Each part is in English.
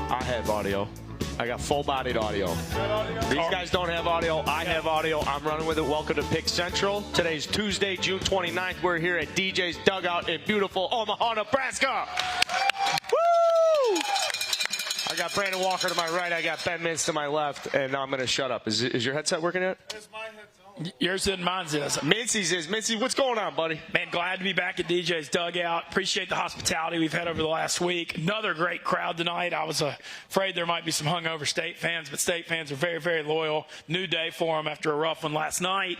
I have audio. I got full-bodied audio. These guys don't have audio. I have audio. I'm running with it. Welcome to Pick Central. Today's Tuesday, June 29th. We're here at DJ's Dugout in beautiful Omaha, Nebraska. Woo! I got Brandon Walker to my right. I got Ben Mintz to my left, and I'm going to shut up. Is your headset working yet? It's my headset. Yours and mine's is. Mintzy's is. Mintzy, what's going on, buddy? Man, glad to be back at DJ's Dugout. Appreciate the hospitality we've had over the last week. Another great crowd tonight. I was afraid there might be some hungover State fans, but State fans are very, very loyal. New day for them after a rough one last night.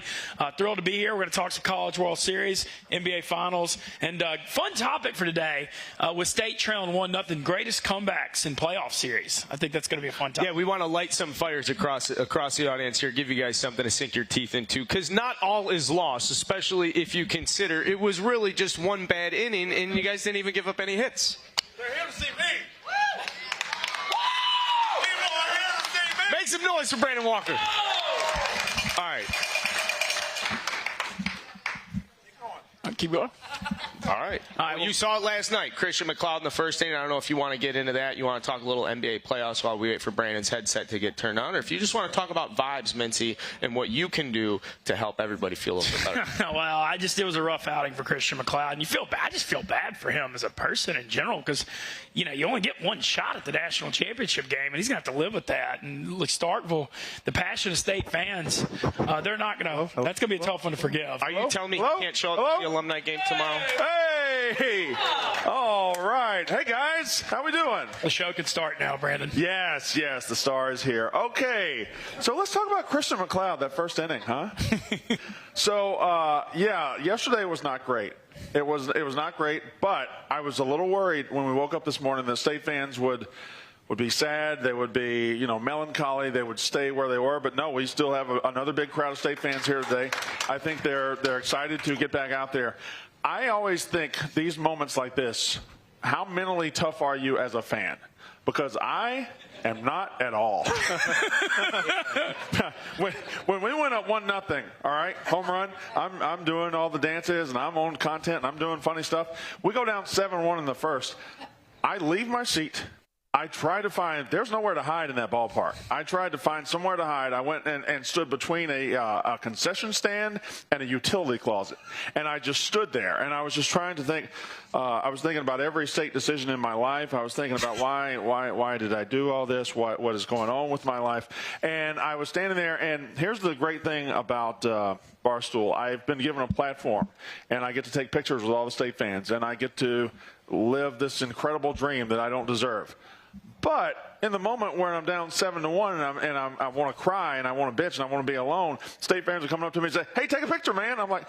Thrilled to be here. We're going to talk some College World Series, NBA Finals, and fun topic for today with State trailing 1-0. Greatest comebacks in playoff series. I think that's going to be a fun topic. Yeah, we want to light some fires across the audience here, give you guys something to sink your teeth into. Because not all is lost, especially if you consider it was really just one bad inning, and you guys didn't even give up any hits. They're here to see me. Woo! People are here to see me. Make some noise for Brandon Walker. All right. Keep going. All right. Well, you saw it last night. Christian Mcleod in the first inning. I don't know if you want to get into that. You want to talk a little NBA playoffs while we wait for Brandon's headset to get turned on, or if you just want to talk about vibes, Mincy, and what you can do to help everybody feel a little bit better. Well, it was a rough outing for Christian Mcleod, and you feel bad. I just feel bad for him as a person in general because, you only get one shot at the national championship game, and he's going to have to live with that. And look, Starkville, the passionate State fans, they're not going to. That's going to be a tough one to forgive. Are you telling me he can't show up to the alumni game tomorrow? Hey! All right. Hey, guys. How we doing? The show can start now, Brandon. Yes. The star is here. Okay. So let's talk about Christian Mcleod, that first inning, huh? So, yesterday was not great. It was not great, but I was a little worried when we woke up this morning that State fans would be sad. They would be, melancholy. They would stay where they were. But no, we still have another big crowd of State fans here today. I think they're excited to get back out there. I always think these moments like this, how mentally tough are you as a fan? Because I am not at all. when we went up 1-0, all right, home run, I'm doing all the dances and I'm on content and I'm doing funny stuff. We go down 7-1 in the first. I leave my seat. I tried to find, there's nowhere to hide in that ballpark. I tried to find somewhere to hide. I went and stood between a concession stand and a utility closet. And I just stood there. And I was just trying to think, I was thinking about every State decision in my life. I was thinking about why did I do all this? What is going on with my life? And I was standing there, and here's the great thing about Barstool. I've been given a platform, and I get to take pictures with all the State fans, and I get to live this incredible dream that I don't deserve. But in the moment where I'm down 7-1 and I want to cry and I want to bitch and I want to be alone, State fans are coming up to me and say, "Hey, take a picture, man." I'm like,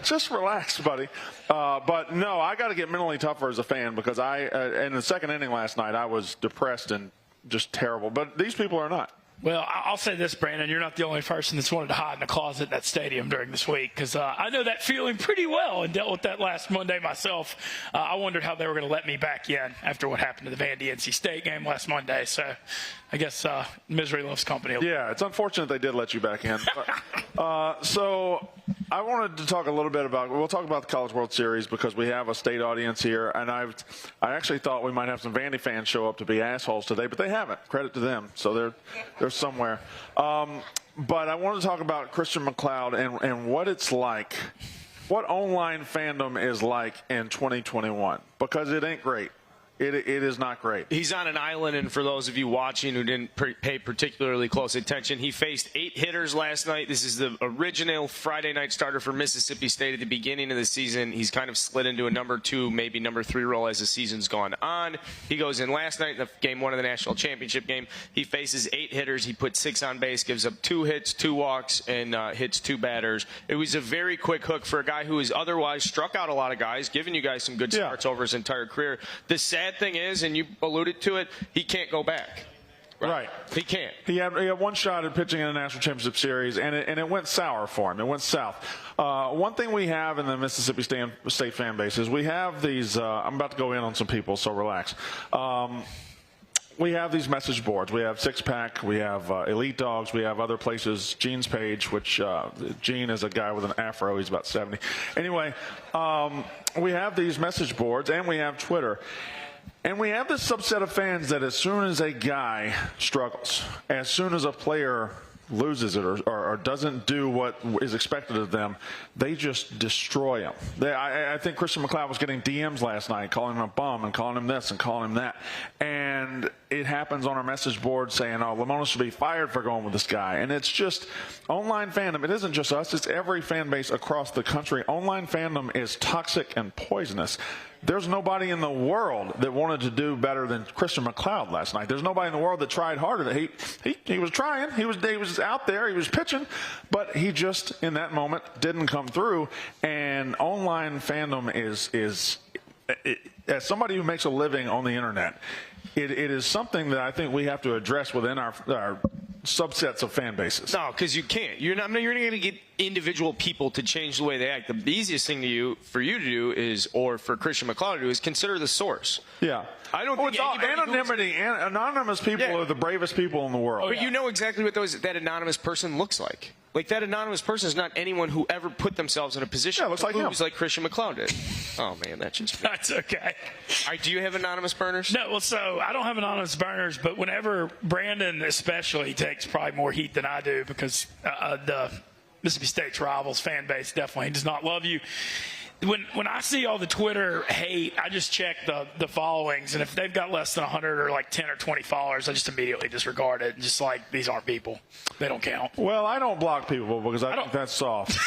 just relax, buddy. But no, I got to get mentally tougher as a fan because in the second inning last night, I was depressed and just terrible. But these people are not. Well, I'll say this, Brandon. You're not the only person that's wanted to hide in a closet in that stadium during this week because I know that feeling pretty well and dealt with that last Monday myself. I wondered how they were going to let me back in after what happened to the Vandy-NC State game last Monday. So I guess misery loves company. Yeah, it's unfortunate they did let you back in. So I wanted to talk a little bit we'll talk about the College World Series because we have a State audience here. And I actually thought we might have some Vandy fans show up to be assholes today, but they haven't. Credit to them. So they're somewhere. But I want to talk about Christian Mcleod and what it's like, what online fandom is like in 2021, because it ain't great. It is not great. He's on an island, and for those of you watching who didn't pay particularly close attention, he faced 8 hitters last night. This is the original Friday night starter for Mississippi State at the beginning of the season. He's kind of slid into a number 2, maybe number 3 role as the season's gone on. He goes in last night in the game 1 of the national championship game. He faces 8 hitters. He put 6 on base, gives up 2 hits, 2 walks, and hits 2 batters. It was a very quick hook for a guy who has otherwise struck out a lot of guys, giving you guys some good starts over his entire career. The sad thing is, and you alluded to it, he can't go back. Right. He can't. He had one shot at pitching in the National Championship Series, and it went sour for him. It went south. One thing we have in the Mississippi State fan base is we have these I'm about to go in on some people, so relax. We have these message boards. We have Six Pack. We have Elite Dogs. We have other places. Gene's page, which Gene is a guy with an afro. He's about 70. Anyway, we have these message boards, and we have Twitter. And we have this subset of fans that as soon as a guy struggles, as soon as a player loses it or doesn't do what is expected of them, they just destroy him. I think Christian Mcleod was getting DMs last night calling him a bum and calling him this and calling him that. And it happens on our message board saying, oh, Lamona should be fired for going with this guy. And it's just online fandom. It isn't just us. It's every fan base across the country. Online fandom is toxic and poisonous. There's nobody in the world that wanted to do better than Christian Mcleod last night. There's nobody in the world that tried harder. He was trying. He was out there. He was pitching. But he just, in that moment, didn't come through. And online fandom is as somebody who makes a living on the internet, it is something that I think we have to address within our subsets of fan bases. No, because you can't. You're not going to get individual people to change the way they act. The easiest thing for you to do is, or for Christian Mcleod to do, is consider the source. Yeah. I don't think anonymity and anonymous people are the bravest people in the world. But you know exactly what that anonymous person looks like. Like, that anonymous person is not anyone who ever put themselves in a position looks like him. like Christian Mcleod did. Oh, man, that's just... That's okay. All right, do you have anonymous burners? No, well, so I don't have anonymous burners, but whenever Brandon especially takes probably more heat than I do because the Mississippi State's rivals fan base definitely does not love you. When I see all the Twitter hate, I just check the followings, and if they've got less than 100 or like 10 or 20 followers, I just immediately disregard it. Just like, these aren't people. They don't count. Well, I don't block people because I think that's soft.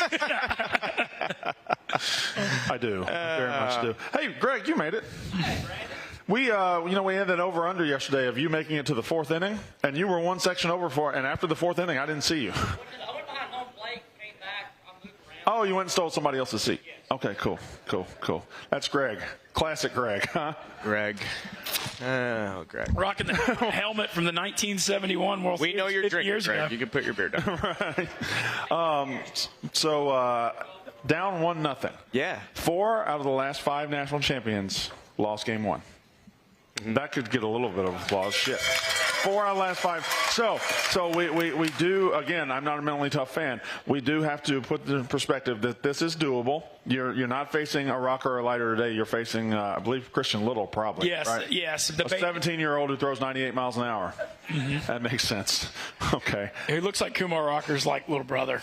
I do. I very much do. Hey, Greg, you made it. We had that over-under yesterday of you making it to the fourth inning, and you were one section over for it, and after the fourth inning, I didn't see you. I went behind home plate, came back, I moved around. Oh, you went and stole somebody else's seat. Yes. Okay, cool. That's Greg. Classic Greg, huh? Greg. Oh, Greg. Rocking the helmet from the 1971 World Series. We know you're 50 drinking, years Greg. ago. You can put your beer down. Right. Down 1-0. Yeah. 4 out of the last 5 national champions lost game 1. That could get a little bit of applause. Shit. 4 out of the last 5. So we do, again, I'm not a mentally tough fan. We do have to put in perspective that this is doable. You're not facing a rocker or a lighter today. You're facing, I believe, Christian Little, probably. Yes, right? yes. A 17-year-old who throws 98 miles an hour. That makes sense. Okay. He looks like Kumar Rocker's like little brother.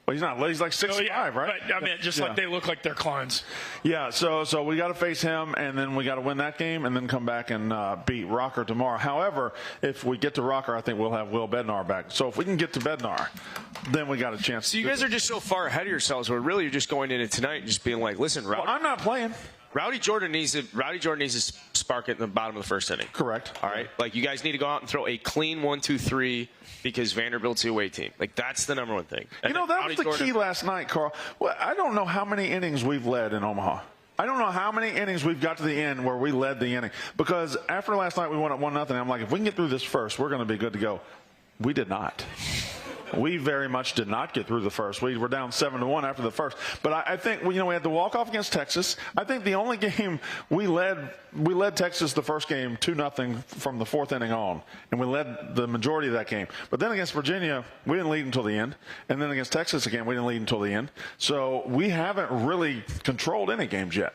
Well, he's not. He's like 6'5", right? But, I mean, just like they look like they're clones. Yeah, so we got to face him, and then we got to win that game, and then come back and beat Rocker tomorrow. However, if we get to Rocker, I think we'll have Will Bednar back. So if we can get to Bednar, then we got a chance. So you guys are just so far ahead of yourselves where really you're just going into tonight and just being like, listen, Well, I'm not playing. Rowdy Jordan needs to spark it in the bottom of the first inning. Correct. All right. Like, you guys need to go out and throw a clean 1-2-3 because Vanderbilt's the away team. Like, that's the number one thing. That was the key last night, Carl. Well, I don't know how many innings we've led in Omaha. I don't know how many innings we've got to the end where we led the inning. Because after last night we won at 1-0. I'm like, if we can get through this first, we're going to be good to go. We did not. We very much did not get through the first. We were down 7-1 after the first. But I think we had the walk-off against Texas. I think the only game we led Texas the first game 2-0 from the fourth inning on, and we led the majority of that game. But then against Virginia, we didn't lead until the end, and then against Texas again, we didn't lead until the end. So we haven't really controlled any games yet.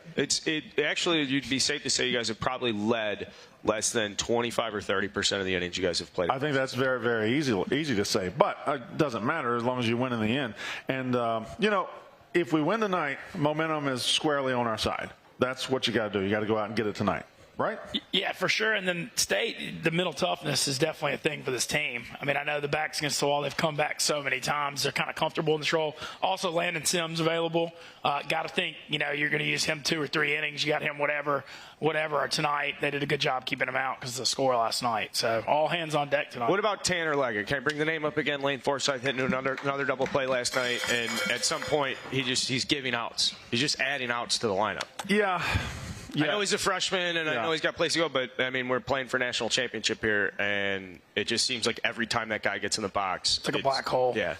Actually, you'd be safe to say you guys have probably led less than 25 or 30% of the innings you guys have played. I think that's very, very easy to say. But it doesn't matter as long as you win in the end. And, if we win tonight, momentum is squarely on our side. That's what you got to do. You got to go out and get it tonight. Right? Yeah, for sure. And then State, the mental toughness is definitely a thing for this team. I mean, I know the back's against the wall. They've come back so many times. They're kind of comfortable in this role. Also, Landon Sims available. Got to think, you're going to use him 2 or 3 innings. You got him whatever tonight. They did a good job keeping him out because of the score last night. So all hands on deck tonight. What about Tanner Leggett? Can I bring the name up again? Lane Forsythe hitting another double play last night, and at some point he's giving outs. He's just adding outs to the lineup. Yeah. I know he's a freshman, and I know he's got a place to go, but, I mean, we're playing for national championship here, and it just seems like every time that guy gets in the box. It's like a black hole. Yeah.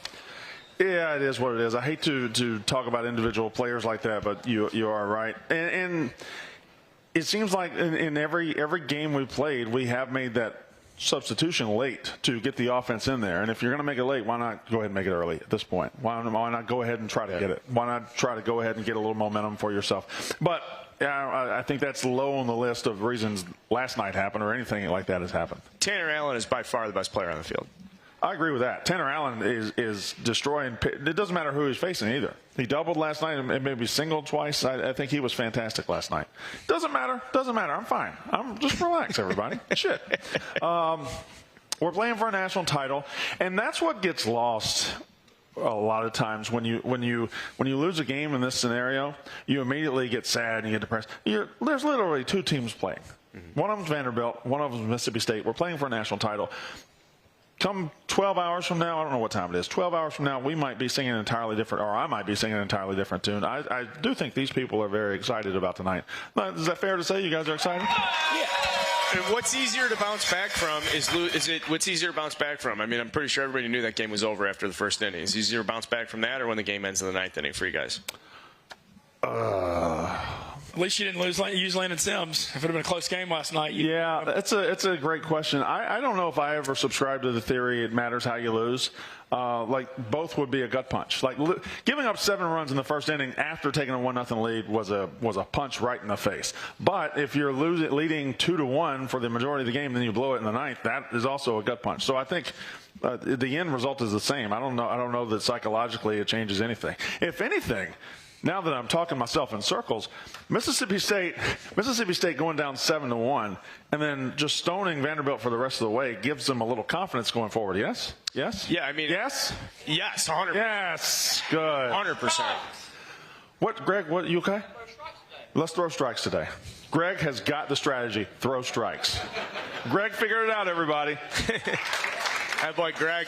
Yeah, it is what it is. I hate to talk about individual players like that, but you are right. And it seems like in every game we've played, we have made that substitution late to get the offense in there. And if you're going to make it late, why not go ahead and make it early at this point? Why not go ahead and try to get it? Why not try to go ahead and get a little momentum for yourself? But Yeah, I think that's low on the list of reasons last night happened or anything like that has happened. Tanner Allen is by far the best player on the field. I agree with that. Tanner Allen is destroying. It doesn't matter who he's facing either. He doubled last night and maybe singled twice. I think he was fantastic last night. Doesn't matter. I'm fine. I'm just relax, everybody. Shit. We're playing for a national title, and that's what gets lost a lot of times when you lose a game in this scenario. You immediately get sad and you get depressed. There's literally two teams playing. One of them's Vanderbilt. One of them's Mississippi State. We're playing for a national title. Come 12 hours from now, I don't know what time it is, 12 hours from now, we might be singing an entirely different, or I might be singing an entirely different tune. I do think these people are very excited about tonight. Is that fair to say? You guys are excited? Yeah. And what's easier to bounce back from what's easier to bounce back from? I mean, I'm pretty sure everybody knew that game was over after the first inning. Is it easier to bounce back from that or when the game ends in the ninth inning for you guys? At least you didn't use Landon Sims. If it had been a close game last night. Yeah, it's a great question. I don't know if I ever subscribed to the theory it matters how you lose. Like both would be a gut punch. Like giving up 7 runs in the first inning after taking a 1-0 lead was a punch right in the face. But if you're leading 2-1 for the majority of the game, then you blow it in the ninth. That is also a gut punch. So I think the end result is the same. I don't know that psychologically it changes anything. If anything. Now that I'm talking myself in circles, Mississippi State going down 7-1 and then just stoning Vanderbilt for the rest of the way gives them a little confidence going forward. Yes? Yes? Yeah, I mean. Yes? Yes, 100%. Yes. Good. 100%. What, Greg, you okay? Let's throw strikes today. Greg has got the strategy. Throw strikes. Greg figured it out, everybody. That boy Greg.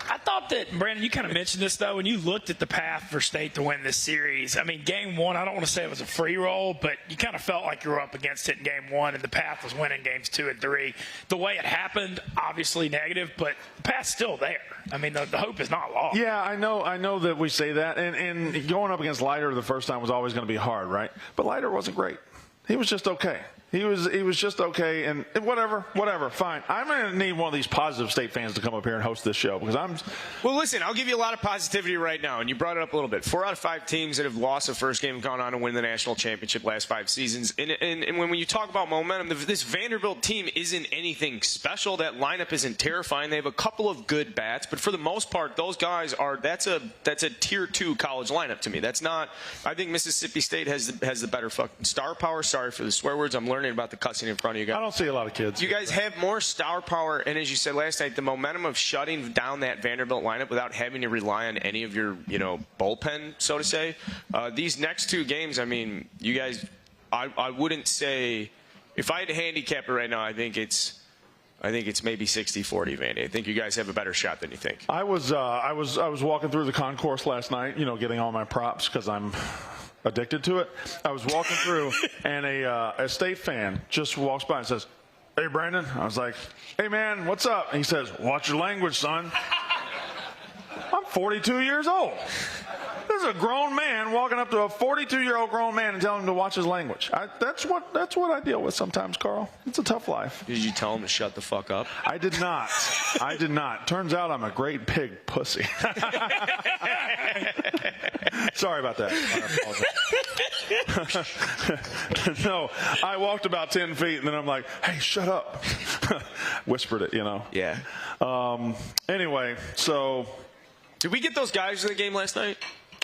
I thought that, Brandon, you kind of mentioned this, though, when you looked at the path for State to win this series. I mean, game one, I don't want to say it was a free roll, but you kind of felt like you were up against it in game one, and the path was winning games 2 and 3. The way it happened, obviously negative, but the path's still there. I mean, the hope is not lost. Yeah, I know that we say that, and going up against Leiter the first time was always going to be hard, right? But Leiter wasn't great. He was just okay. He was just okay, and whatever, fine. I'm going to need one of these positive State fans to come up here and host this show because I'm. Well, listen, I'll give you a lot of positivity right now, and you brought it up a little bit. 4 out of 5 teams that have lost the first game have gone on to win the national championship last 5 seasons. And when you talk about momentum, this Vanderbilt team isn't anything special. That lineup isn't terrifying. They have a couple of good bats, but for the most part, those guys are. That's a tier 2 college lineup to me. That's not. I think Mississippi State has the better fucking star power. Sorry for the swear words. I'm learning about the cussing in front of you guys. I don't see a lot of kids. You guys have more star power, and as you said last night, the momentum of shutting down that Vanderbilt lineup without having to rely on any of your, bullpen, so to say. These next 2 games, I mean, you guys, I wouldn't say, if I had to handicap it right now, I think it's maybe 60-40, Vandy. I think you guys have a better shot than you think. I was walking through the concourse last night, getting all my props because I'm addicted to it. I was walking through, and a State fan just walks by and says, "Hey, Brandon." I was like, "Hey, man, what's up?" And he says, "Watch your language, son." I'm 42 years old. There's a grown man walking up to a 42-year-old grown man and telling him to watch his language. That's what I deal with sometimes, Carl. It's a tough life. Did you tell him to shut the fuck up? I did not. Turns out I'm a great big pussy. Sorry about that. I apologize. No, I walked about 10 feet and then I'm like, "Hey, shut up." Whispered it, Yeah. Anyway, so. Did we get those guys in the game last night?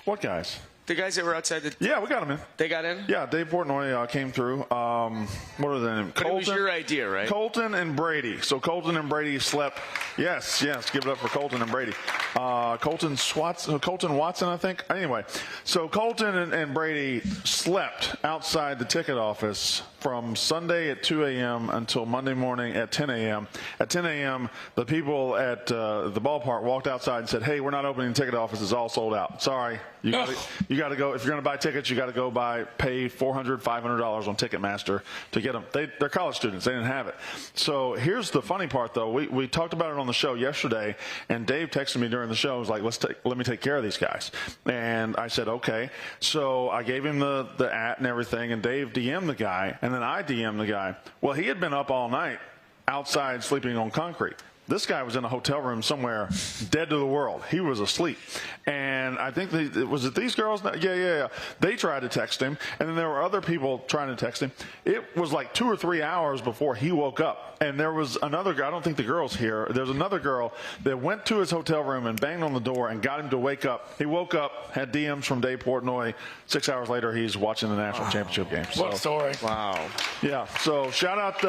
What guys? The guys that were outside the... Yeah, we got them in. They got in? Yeah, Dave Portnoy came through. What are their names? But it was your idea, right? Colton and Brady. So Colton and Brady slept. Yes, give it up for Colton and Brady. Colton Watson, I think. Anyway, so Colton and Brady slept outside the ticket office from Sunday at 2 a.m. until Monday morning at 10 a.m. At 10 a.m., the people at the ballpark walked outside and said, "Hey, we're not opening the ticket office. It's all sold out. Sorry. You got to go. If you're going to buy tickets, you got to go pay $400, $500 on Ticketmaster to get them. They're college students. They didn't have it." So here's the funny part, though. We talked about it on the show yesterday, and Dave texted me during the show. He was like, let me take care of these guys. And I said, okay. So I gave him the @ and everything, and Dave DM'd the guy, and then I DM'd the guy. Well, he had been up all night outside sleeping on concrete. This guy was in a hotel room somewhere, dead to the world. He was asleep. And I think, was it these girls? Yeah. They tried to text him, and then there were other people trying to text him. It was like 2 or 3 hours before he woke up. And there was another girl, I don't think the girl's here, there's another girl that went to his hotel room and banged on the door and got him to wake up. He woke up, had DMs from Dave Portnoy. 6 hours later, he's watching the national championship game. What a story. Wow. Yeah, so shout out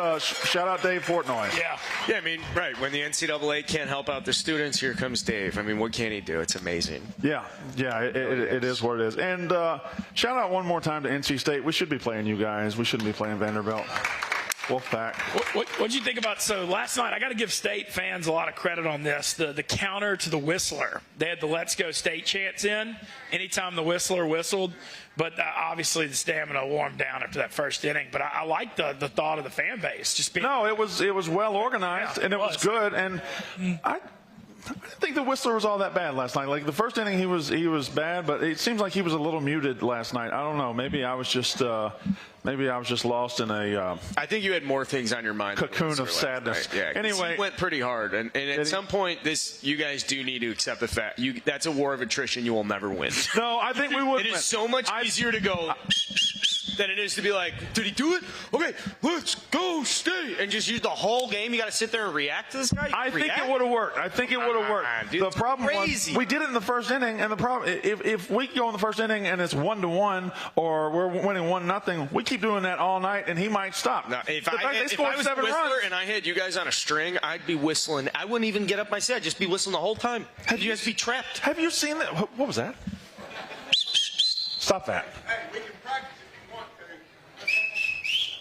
Dave Portnoy. Yeah, I mean, right, when the NCAA can't help out the students, here comes Dave. I mean, what can he do? It's amazing. Yeah, it is what it is. And shout out one more time to NC State. We should be playing you guys. We shouldn't be playing Vanderbilt. Wolfpack. What'd you think about, so last night, I got to give State fans a lot of credit on this, the counter to the Whistler. They had the Let's Go State chants in anytime the Whistler whistled, but obviously the stamina warmed down after that first inning. But I like the thought of the fan base. Just being, No, it was well organized, and it was good. And I didn't think the Whistler was all that bad last night. Like the first inning, he was bad, but it seems like he was a little muted last night. I don't know. Maybe I was just lost in a I think you had more things on your mind. cocoon of sadness. Right? Yeah. Anyway, he went pretty hard, and at some point, you guys do need to accept the fact that's a war of attrition you will never win. no, I think we would. It is so much easier to go than it is to be like, did he do it? Okay, let's go State, and just use the whole game. You got to sit there and react to this guy. I think it would have worked. Dude, the problem crazy. was we did it in the first inning, and the problem if we go in the first inning and it's 1-1 or we're winning 1-0, we keep doing that all night, and he might stop. Now, if I was 7 Whistler runs, and I had you guys on a string, I'd be whistling. I wouldn't even get up my set. I'd just be whistling the whole time. You guys be trapped. have you seen that? What was that? Stop that. Hey, we can practice if you want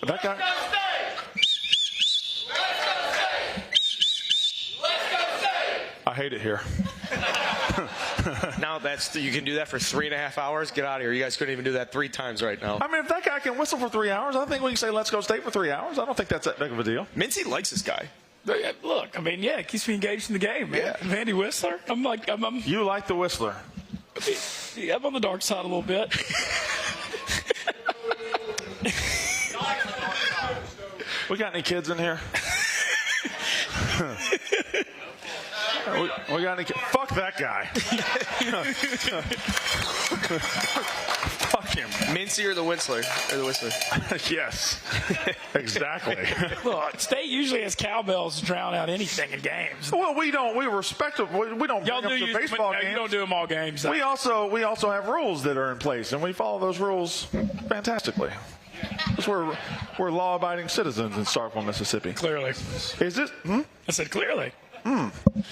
to. That guy. I hate it here. Now you can do that for 3.5 hours. Get out of here. You guys couldn't even do that 3 times right now. I mean, if that guy can whistle for 3 hours, I think we can say let's go State for 3 hours. I don't think that's that big of a deal. Mincy likes this guy. look, I mean, it keeps me engaged in the game, man. Yeah. Andy Whistler, I'm You like the Whistler. I'm on the dark side a little bit. We got any kids in here? we got any kids? Fuck that guy. Fuck him. Mincy or the Whistler? Yes. Exactly. Look, State usually has cowbells to drown out anything in games. Well, we don't. We respect them. We don't Y'all bring do up the baseball games. You don't do them all games. We also have rules that are in place, and we follow those rules fantastically. Because we're law-abiding citizens in Starkville, Mississippi. Clearly. Is it? I said clearly.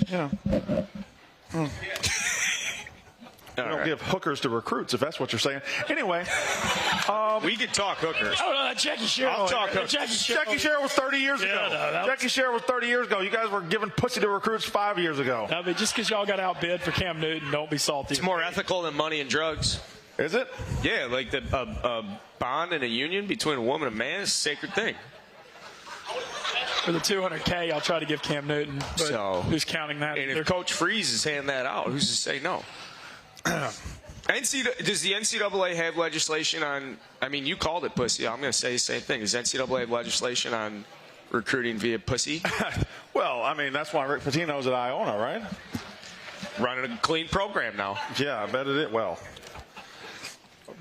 Yeah. We don't give hookers to recruits, if that's what you're saying. Anyway. We could talk hookers. Oh, no, Jackie Sherrill. I'll talk hookers. Jackie Sherrill was 30 years ago. No, Jackie Sherrill was 30 years ago. You guys were giving pussy to recruits 5 years ago. I mean, just because y'all got outbid for Cam Newton, don't be salty. It's more ethical than money and drugs. Is it? Yeah, like a bond and a union between a woman and a man is a sacred thing. For the $200K, I'll try to give Cam Newton. But So, who's counting that? And if Coach Freeze is handing that out, who's to say no? Does the NCAA have legislation on, I mean, you called it pussy. I'm going to say the same thing. Does NCAA have legislation on recruiting via pussy? Well, I mean, that's why Rick Pitino's at Iona, right? Running a clean program now. Yeah, I bet it is. Well,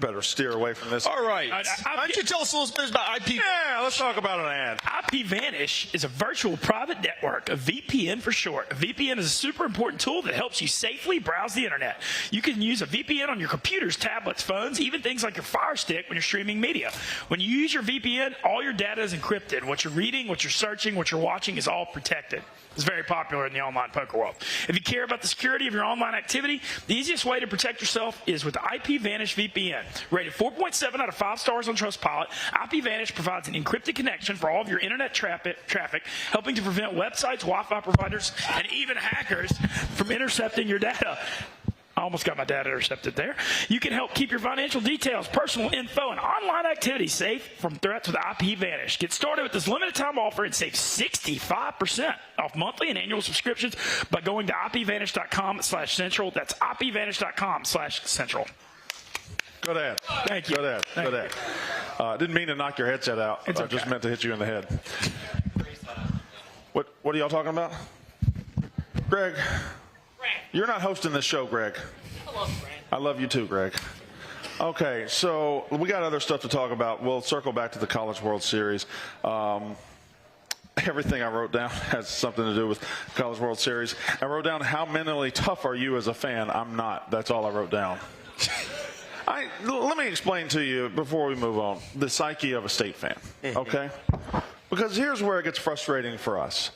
better steer away from this. All right. Why don't you tell us a little bit about IP? Yeah, let's talk about an ad. IPVanish is a virtual private network, a VPN for short. A VPN is a super important tool that helps you safely browse the internet. You can use a VPN on your computers, tablets, phones, even things like your Fire Stick when you're streaming media. When you use your VPN, all your data is encrypted. What you're reading, what you're searching, what you're watching is all protected. It's very popular in the online poker world. If you care about the security of your online activity, the easiest way to protect yourself is with IPVanish VPN. Rated 4.7 out of 5 stars on Trustpilot, IPVanish provides an encrypted connection for all of your internet traffic, helping to prevent websites, Wi-Fi providers, and even hackers from intercepting your data. I almost got my data intercepted there. You can help keep your financial details, personal info, and online activities safe from threats with IPVanish. Get started with this limited time offer and save 65% off monthly and annual subscriptions by going to IPVanish.com/central. That's IPVanish.com/central. Good ad. Thank you. Good ad. Didn't mean to knock your headset out. It's I just okay. meant to hit you in the head. What are y'all talking about? Greg, you're not hosting this show, Greg. I love Brand. I love you too, Greg. Okay, so we got other stuff to talk about. We'll circle back to the College World Series. Everything I wrote down has something to do with College World Series. I wrote down, how mentally tough are you as a fan? I'm not. That's all I wrote down. Let me explain to you, before we move on, the psyche of a State fan, okay? Because here's where it gets frustrating for us.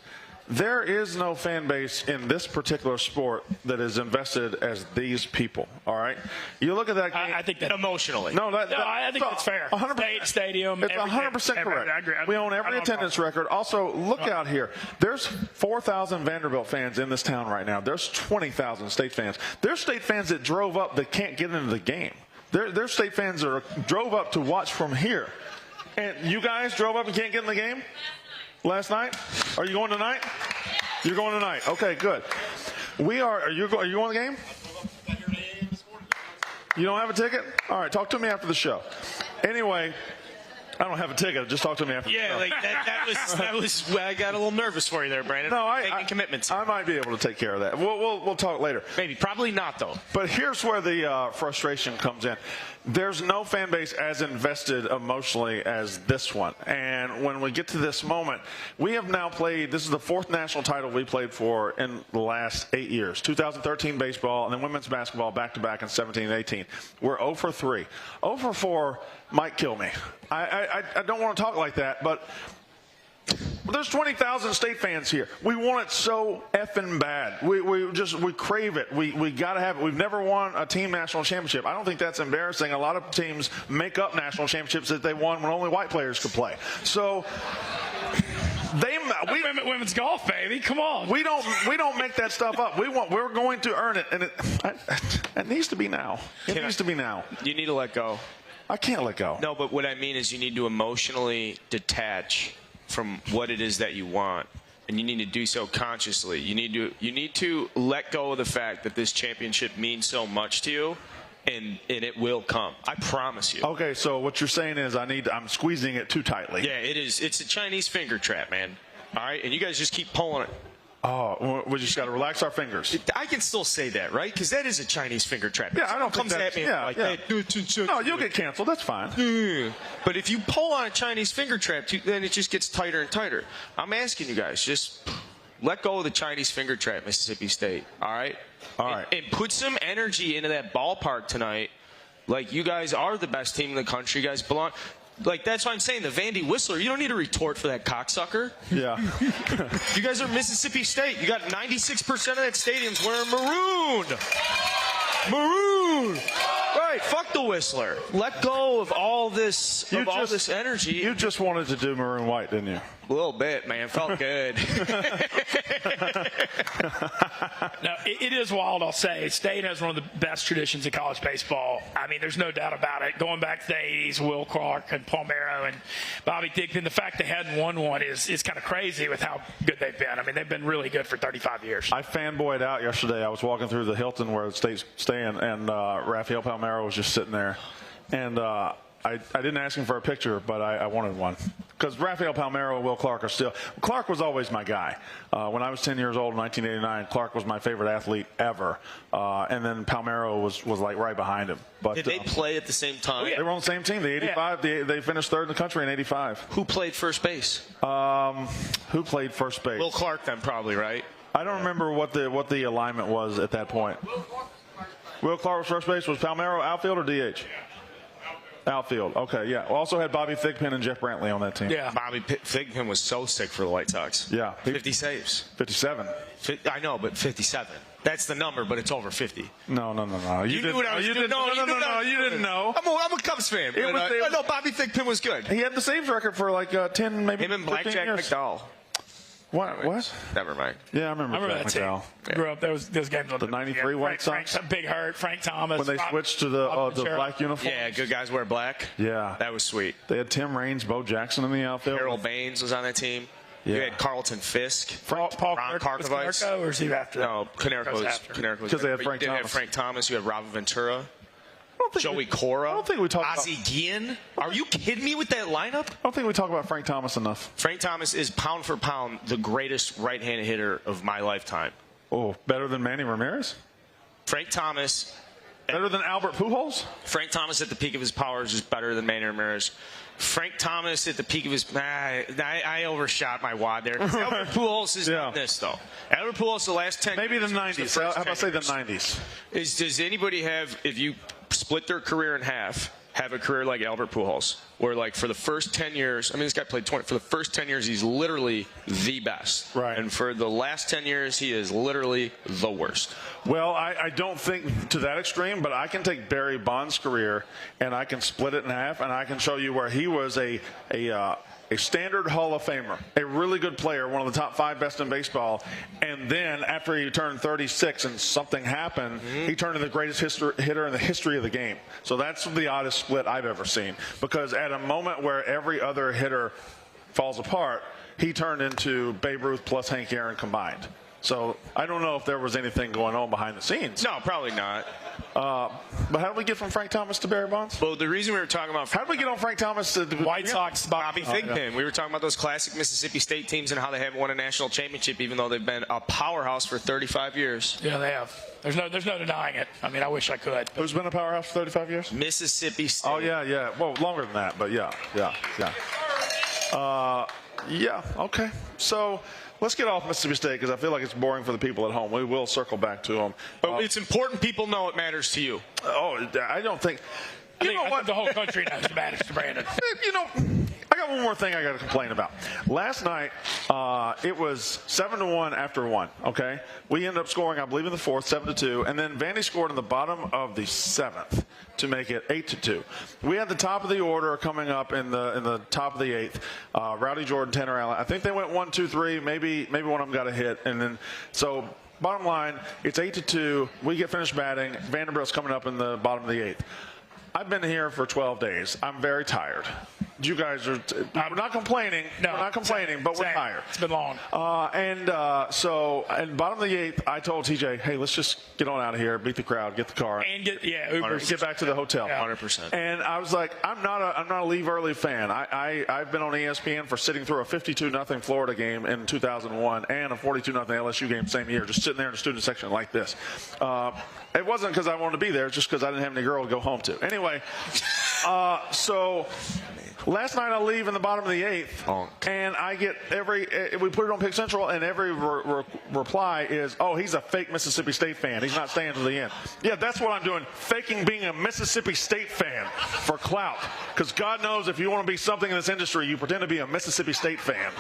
There is no fan base in this particular sport that is invested as these people, all right? You look at that game. I think that Emotionally. I think that's fair. 100%. Stadium. It's 100% correct. I agree. We own every attendance record. Also, look out here. There's 4,000 Vanderbilt fans in this town right now. There's 20,000 State fans. There's State fans that drove up that can't get into the game. There's State fans that drove up to watch from here. And you guys drove up and can't get in the game? Last night? Are you going tonight? You're going tonight. Okay, good. Are you going to the game? You don't have a ticket? All right, talk to me after the show. Anyway, I don't have a ticket. Just talk to me after the show. Yeah, like that was where I got a little nervous for you there, Brandon. No, Making commitments. I might be able to take care of that. We'll talk later. Maybe, probably not though. But here's where the frustration comes in. There's no fan base as invested emotionally as this one. And when we get to this moment, we have now played, this is the 4th national title we played for in the last 8 years. 2013 baseball and then women's basketball back-to-back in 17 and 18. We're 0 for 3. 0 for 4 might kill me. I don't want to talk like that, but there's 20,000 State fans here. We want it so effing bad. We crave it. We got to have it. We've never won a team national championship. I don't think that's embarrassing. A lot of teams make up national championships that they won when only white players could play. So women's golf, baby. Come on. We don't make that stuff up. We're going to earn it, and it needs to be now. It needs to be now. You need to let go. I can't let go. No, but what I mean is you need to emotionally detach from what it is that you want, and you need to do so consciously. You need to let go of the fact that this championship means so much to you, and it will come. I promise you. Okay, so what you're saying is I'm squeezing it too tightly. Yeah, it is. It's a Chinese finger trap, man. All right, and you guys just keep pulling it. Oh, we just got to relax our fingers. I can still say that, right? Because that is a Chinese finger trap. Yeah, I don't think comes at me like that. No, you'll get canceled. That's fine. But if you pull on a Chinese finger trap, then it just gets tighter and tighter. I'm asking you guys, just let go of the Chinese finger trap, Mississippi State. All right? All right. And put some energy into that ballpark tonight. Like, you guys are the best team in the country. You guys belong. Like, that's why I'm saying the Vandy Whistler, you don't need a retort for that cocksucker. Yeah. You guys are Mississippi State. You got 96% of that stadium's wearing maroon. Maroon. Right, fuck the Whistler. Let go of all this energy. You just wanted to do maroon white, didn't you? A little bit, man. Felt good. No, it is wild, I'll say. State has one of the best traditions in college baseball. I mean, there's no doubt about it. Going back to the 80s, Will Clark and Palmeiro and Bobby Thigpen, the fact they hadn't won one is kind of crazy with how good they've been. I mean, they've been really good for 35 years. I fanboyed out yesterday. I was walking through the Hilton where the State's staying, and Raphael Palmeiro was just sitting there. And I didn't ask him for a picture, but I wanted one. Because Raphael Palmeiro and Will Clark are still – Clark was always my guy. When I was 10 years old in 1989, Clark was my favorite athlete ever. And then Palmeiro was like right behind him. But did they play at the same time? They were on the same team. The 85, they finished third in the country in 85. Who played first base? Who played first base? Will Clark then probably, right? I don't remember what the alignment was at that point. Will Clark was first base. Was Palmeiro outfield or DH? Outfield. Okay, yeah. We also had Bobby Thigpen and Jeff Brantley on that team. Yeah. Bobby Thigpen was so sick for the White Sox. Yeah. 50 saves. 57. I know, but 57. That's the number, but it's over 50. No. You knew what I was doing. No, you didn't know. I'm a Cubs fan. I know Bobby Thigpen was good. He had the saves record for like 10, maybe Him and 15 Blackjack years. McDowell. What? Never mind. Yeah, I remember that team. McDowell. Grew up those games. The 93 White Sox? Big Hurt, Frank Thomas. When they switched to the black uniform? Yeah, good guys wear black. Yeah. That was sweet. They had Tim Raines, Bo Jackson in the outfield. Harold Baines was on that team. Yeah. You had Carlton Fisk. Paul Ron Karkovice. Or is he after that? No, Canerco was because they had but Frank you did Thomas. have Frank Thomas. You had Robert Ventura. Joey Cora. I don't think we talk about. Ozzie Guillen. Are you kidding me with that lineup? I don't think we talk about Frank Thomas enough. Frank Thomas is pound for pound the greatest right-handed hitter of my lifetime. Oh, better than Manny Ramirez? Frank Thomas. Better than Albert Pujols? Frank Thomas at the peak of his powers is better than Manny Ramirez. Frank Thomas at the peak of his... I overshot my wad there. Albert Pujols is not this, though. Albert Pujols the last 10 Maybe the years, 90s. How about say the 90s? Does anybody have, if you split their career in half, have a career like Albert Pujols, where like for the first 10 years, I mean, this guy played 20, for the first 10 years, he's literally the best. Right. And for the last 10 years, he is literally the worst. Well, I don't think to that extreme, but I can take Barry Bonds' career and I can split it in half, and I can show you where he was a standard Hall of Famer, a really good player, one of the top 5 best in baseball, and then after he turned 36 and something happened, he turned into the greatest hitter in the history of the game. So that's the oddest split I've ever seen, because at a moment where every other hitter falls apart, he turned into Babe Ruth plus Hank Aaron combined. So I don't know if there was anything going on behind the scenes. No, probably not. But how did we get from Frank Thomas to Barry Bonds? Well, the reason we were talking about... How did we get on Frank Thomas to White Sox, Bobby Thigpen. We were talking about those classic Mississippi State teams and how they haven't won a national championship, even though they've been a powerhouse for 35 years. Yeah, they have. There's no denying it. I mean, I wish I could. Who's been a powerhouse for 35 years? Mississippi State. Oh, yeah. Well, longer than that, but yeah. Yeah, okay. So let's get off Mississippi State because I feel like it's boring for the people at home. We will circle back to them. But it's important people know it matters to you. Oh, I don't think... I think the whole country knows it matters to Brandon. I got one more thing I got to complain about. Last night, it was 7-1 after 1, okay? We ended up scoring, I believe, in the 4th, 7-2, and then Vandy scored in the bottom of the 7th to make it 8-2. We had the top of the order coming up in the top of the 8th. Rowdy Jordan, Tanner Allen. I think they went 1, 2, 3. Maybe one of them got a hit, and then so... Bottom line, it's 8-2. We get finished batting. Vanderbilt's coming up in the bottom of the 8th. I've been here for 12 days. I'm very tired. You guys are we're not complaining. No, we're not complaining, but we're tired. It's been long. So bottom of the 8th, I told TJ, hey, let's just get on out of here, beat the crowd, get the car, And get back to the hotel. 100%. And I was like, I'm not a leave early fan. I've been on ESPN for sitting through a 52-0 Florida game in 2001 and a 42-0 LSU game same year, just sitting there in the student section like this. It wasn't because I wanted to be there, just because I didn't have any girl to go home to. Anyway, so last night I leave in the bottom of the 8th, and I get we put it on Pick Central, and every reply is, oh, he's a fake Mississippi State fan. He's not staying to the end. Yeah, that's what I'm doing, faking being a Mississippi State fan for clout. Because God knows if you want to be something in this industry, you pretend to be a Mississippi State fan.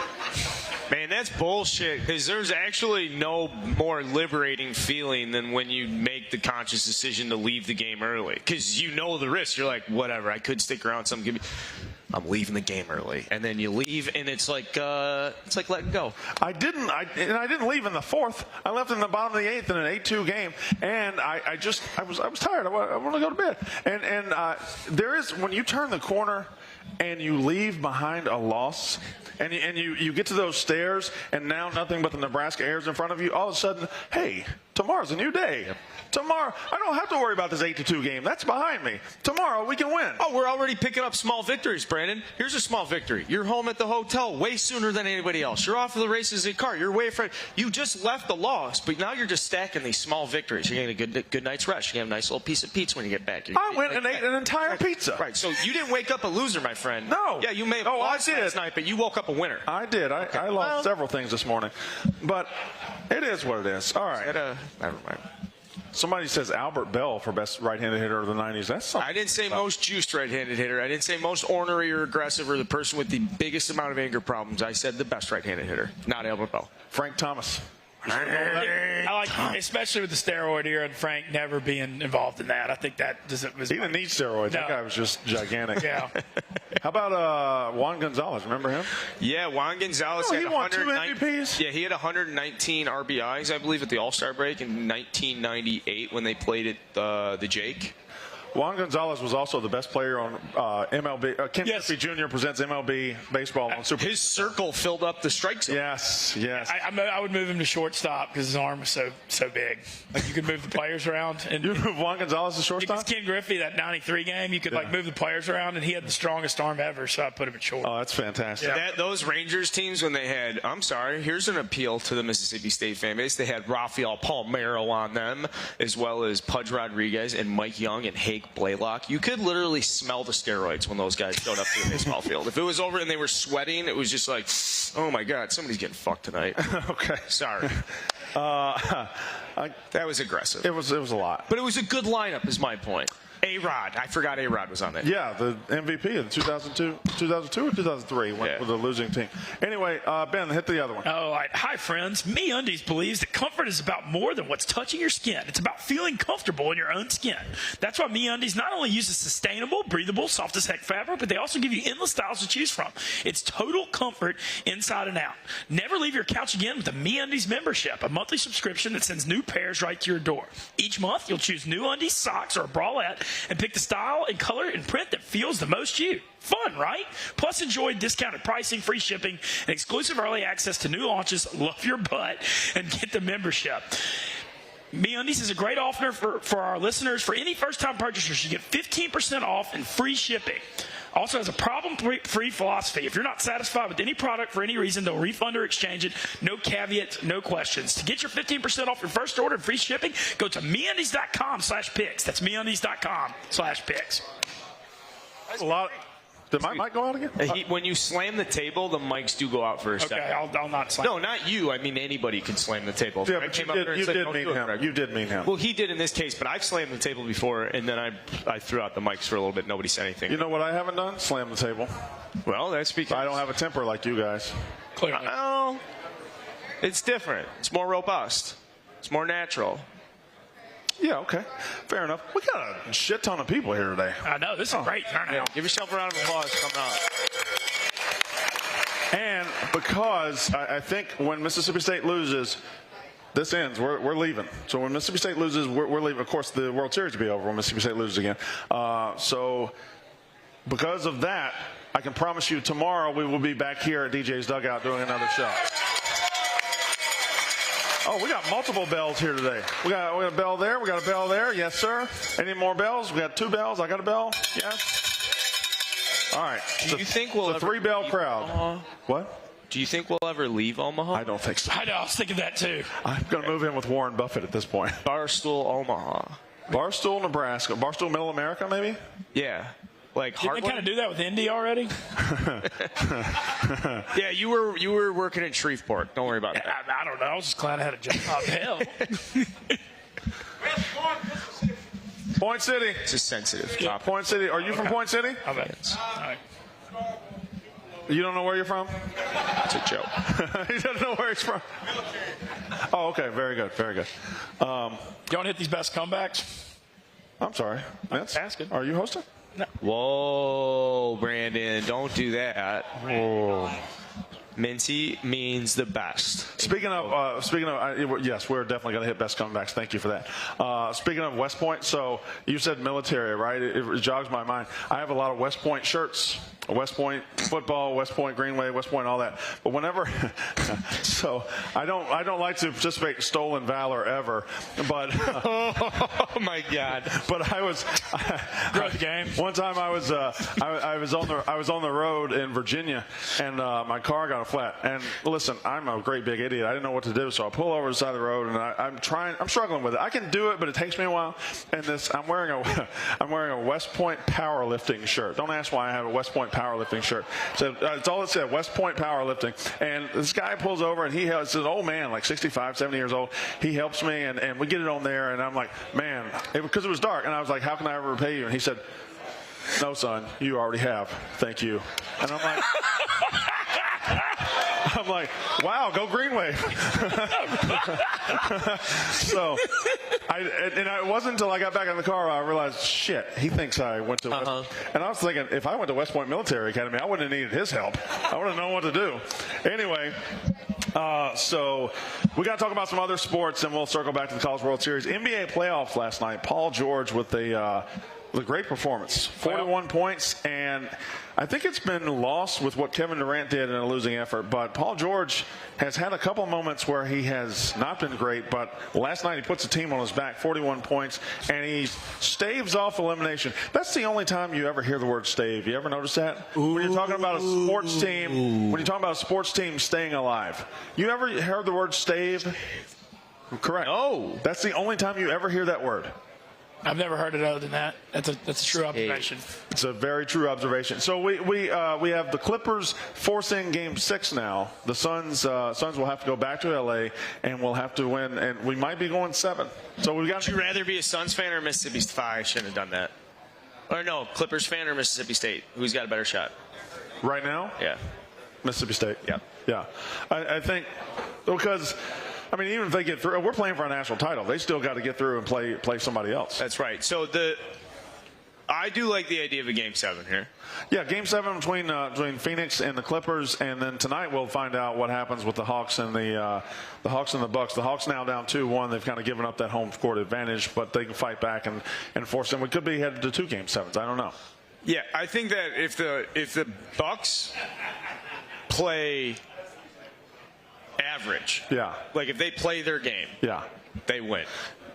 Man, that's bullshit, because there's actually no more liberating feeling than when you make the conscious decision to leave the game early, because you know the risk. You're like, whatever, I could stick around. I'm leaving the game early, and then you leave, and it's like letting go. I didn't leave in the 4th. I left in the bottom of the 8th in an 8-2 game, and I was tired. I want to go to bed. And there is, when you turn the corner and you leave behind a loss, and you get to those stairs, and now nothing but the Nebraska air is in front of you, all of a sudden, hey, tomorrow's a new day. Tomorrow, I don't have to worry about this 8-2 game. That's behind me. Tomorrow, we can win. Oh, we're already picking up small victories, Brandon. Here's a small victory. You're home at the hotel way sooner than anybody else. You're off to the races in car. You're way afraid. You just left the loss, but now you're just stacking these small victories. You're getting a good night's rest. You're going to have a nice little piece of pizza when you get back. I went and ate an entire pizza. Right, so you didn't wake up a loser, my friend. No. Yeah, you may have lost last night, but you woke up a winner. I did. I lost several things this morning. But it is what it is. All right. Never mind. Somebody says Albert Bell for best right-handed hitter of the 90s. That's something. I didn't say most juiced right-handed hitter. I didn't say most ornery or aggressive or the person with the biggest amount of anger problems. I said the best right-handed hitter, not Albert Bell. Frank Thomas. I like, especially with the steroid era and Frank never being involved in that. I think that he didn't need steroids. No. That guy was just gigantic. Yeah. How about Juan Gonzalez? Remember him? Yeah, Juan Gonzalez had he won 2 MVPs. Yeah, he had 119 RBIs, I believe, at the All-Star break in 1998 when they played at the Jake. Juan Gonzalez was also the best player on MLB. Ken Yes. Griffey Jr. presents MLB baseball on Super. His circle filled up the strike zone. Yes. I would move him to shortstop because his arm was so big. Like you could move the players around. And You move Juan Gonzalez to because shortstop? Ken Griffey, that '93 game, you could like move the players around, and he had the strongest arm ever. So I put him at short. Oh, that's fantastic. Those Rangers teams, when they had, I'm sorry, here's an appeal to the Mississippi State fan base. They had Raphael Palmeiro on them, as well as Pudge Rodriguez and Mike Young and Hake Blaylock. You could literally smell the steroids when those guys showed up to the baseball field. If it was over and they were sweating, it was just like, oh my God, somebody's getting fucked tonight. Okay. Sorry. That was aggressive. It was a lot. But it was a good lineup, is my point. A-Rod. I forgot A-Rod was on it. Yeah, the MVP of 2002 or 2003 went with the losing team. Anyway, Ben, hit the other one. All right. Hi, friends. MeUndies believes that comfort is about more than what's touching your skin. It's about feeling comfortable in your own skin. That's why MeUndies not only uses sustainable, breathable, soft as heck fabric, but they also give you endless styles to choose from. It's total comfort inside and out. Never leave your couch again with a MeUndies membership, a monthly subscription that sends new pairs right to your door. Each month, you'll choose new undies, socks, or a bralette, and pick the style and color and print that feels the most you. Fun, right? Plus, enjoy discounted pricing, free shipping, and exclusive early access to new launches. Love your butt and get the membership. MeUndies is a great offer for our listeners. For any first-time purchasers, you get 15% off and free shipping. Also has a problem-free philosophy. If you're not satisfied with any product for any reason, they'll refund or exchange it. No caveats, no questions. To get your 15% off your first order and free shipping, go to MeUndies.com/picks. That's MeUndies.com/picks. That's a lot. Did my mic go out again? When you slam the table, the mics do go out for a second. Okay, I'll not slam. No, not you. I mean, anybody can slam the table. Yeah, I but came you up there and said, did "Don't mean do it, him. Greg." You did mean him. Well, he did in this case, but I've slammed the table before, and then I threw out the mics for a little bit. Nobody said anything. You know what I haven't done? Slam the table. Well, that's because I don't have a temper like you guys. Clearly. Well, it's different. It's more robust. It's more natural. Yeah, okay. Fair enough. We got a shit ton of people here today. I know. This is a great turnout. Give yourself a round of applause coming up. And because I think when Mississippi State loses, this ends. We're leaving. So when Mississippi State loses, we're leaving. Of course, the World Series will be over when Mississippi State loses again. So because of that, I can promise you tomorrow we will be back here at DJ's Dugout doing another show. Oh, we got multiple bells here today. We got a bell there. We got a bell there. Yes, sir. Any more bells? We got 2 bells. I got a bell. Yes. All right. Do you think we'll it's a ever 3-bell leave crowd. Omaha? What? Do you think we'll ever leave Omaha? I don't think so. I know. I was thinking that too. I'm going to move in with Warren Buffett at this point. Barstool Omaha. Barstool, Nebraska. Barstool, Middle America, maybe? Yeah. Like Didn't they kind of do that with Indy already? Yeah, you were working in Shreveport. Don't worry about that. I don't know. I was just glad I had a job. Hell. West Point, Mississippi. Point City. It's a sensitive topic. Point City. Are you from Point City? I bet. All right. You don't know where you're from? It's a joke. He doesn't know where he's from. Oh, okay. Very good. Very good. You want to hit these best comebacks? I'm sorry. Vince, asking. Are you hosting? Whoa, Brandon, don't do that. Whoa. Mincy means the best. Speaking of, yes, we're definitely going to hit best comebacks. Thank you for that. Speaking of West Point, so you said military, right? It jogs my mind. I have a lot of West Point shirts, West Point football, West Point Greenway, West Point, all that. But whenever, so I don't like to participate in stolen valor ever. But Oh my God! but I was Growth game. One time I was on the road in Virginia, and my car got a flat. And listen, I'm a great big idiot. I didn't know what to do, so I pull over to the side of the road, and I'm struggling with it. I can do it, but it takes me a while. And I'm wearing a West Point powerlifting shirt. Don't ask why I have a West Point powerlifting shirt. So it's all it said, West Point powerlifting. And this guy pulls over, and it's an old man, like 65, 70 years old. He helps me, and we get it on there, and I'm like, man, because it was dark, and I was like, how can I ever repay you? And he said, no, son, you already have. Thank you. And I'm like, wow, go Greenway. So, it wasn't until I got back in the car I realized, shit, he thinks I went to West. And I was thinking, if I went to West Point Military Academy, I wouldn't have needed his help. I wouldn't have known what to do. Anyway, so we got to talk about some other sports, and we'll circle back to the College World Series. NBA playoffs last night. Paul George with a It was a great performance. 41 points, and I think it's been lost with what Kevin Durant did in a losing effort, but Paul George has had a couple moments where he has not been great, but last night he puts the team on his back, 41 points, and he staves off elimination. That's the only time you ever hear the word stave. You ever notice that? When you're talking about a sports team staying alive. You ever heard the word stave? Correct. No. That's the only time you ever hear that word. I've never heard it other than that. That's a true observation. It's a very true observation. So we have the Clippers forcing Game 6 now. The Suns will have to go back to L.A. and we'll have to win, and we might be going 7. So we got. Would you rather be a Suns fan or a Mississippi State? I shouldn't have done that. Or no, Clippers fan or Mississippi State? Who's got a better shot? Right now? Yeah. Mississippi State. Yeah. Yeah. I think because. I mean, even if they get through, we're playing for a national title. They still got to get through and play somebody else. That's right. So I do like the idea of a Game 7 here. Yeah, Game 7 between Phoenix and the Clippers, and then tonight we'll find out what happens with the Hawks and the Hawks and the Bucks. The Hawks now down 2-1. They've kind of given up that home court advantage, but they can fight back and force them. We could be headed to 2 Game 7s. I don't know. Yeah, I think that if the Bucks play average. Yeah. Like if they play their game. Yeah. They win.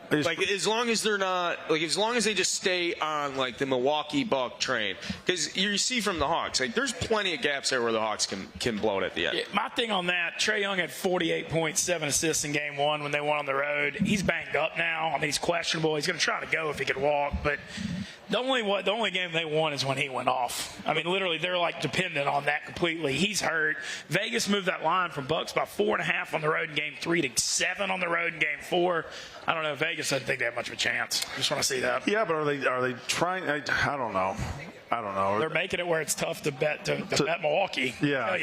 Like as long as they're not as long as they just stay on like the Milwaukee Buck train, because you see from the Hawks, like there's plenty of gaps there where the Hawks can blow it at the end. Yeah, my thing on that, Trae Young had 48 points, 7 assists in Game 1 when they won on the road. He's banged up now. I mean, he's questionable. He's going to try to go if he could walk, but the only game they won is when he went off. I mean, literally, they're like dependent on that completely. He's hurt. Vegas moved that line from Bucks by 4.5 on the road in Game 3 to 7 on the road in Game 4. I don't know. Vegas doesn't think they have much of a chance. I just want to see that. Yeah, but are they trying? I don't know. They're making it where it's tough to bet bet Milwaukee. Yeah, I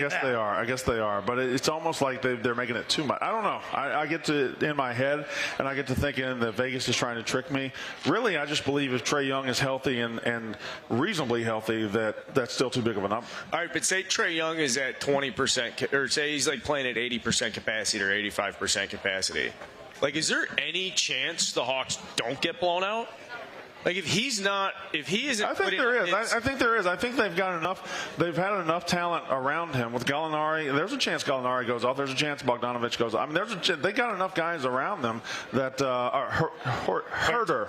guess they are. But it's almost like they're making it too much. I don't know. I get to in my head, and I get to thinking that Vegas is trying to trick me. Really, I just believe if Trae Young is healthy and reasonably healthy, that's still too big of a number. All right, but say Trae Young is at 20%, or say he's like playing at 80% capacity or 85% capacity. Like, is there any chance the Hawks don't get blown out? Like, if he isn't. I think there is. I think there is. I think they've got enough. They've had enough talent around him with Gallinari. There's a chance Gallinari goes off. There's a chance Bogdanovich goes off. I mean, they got enough guys around them that Herter.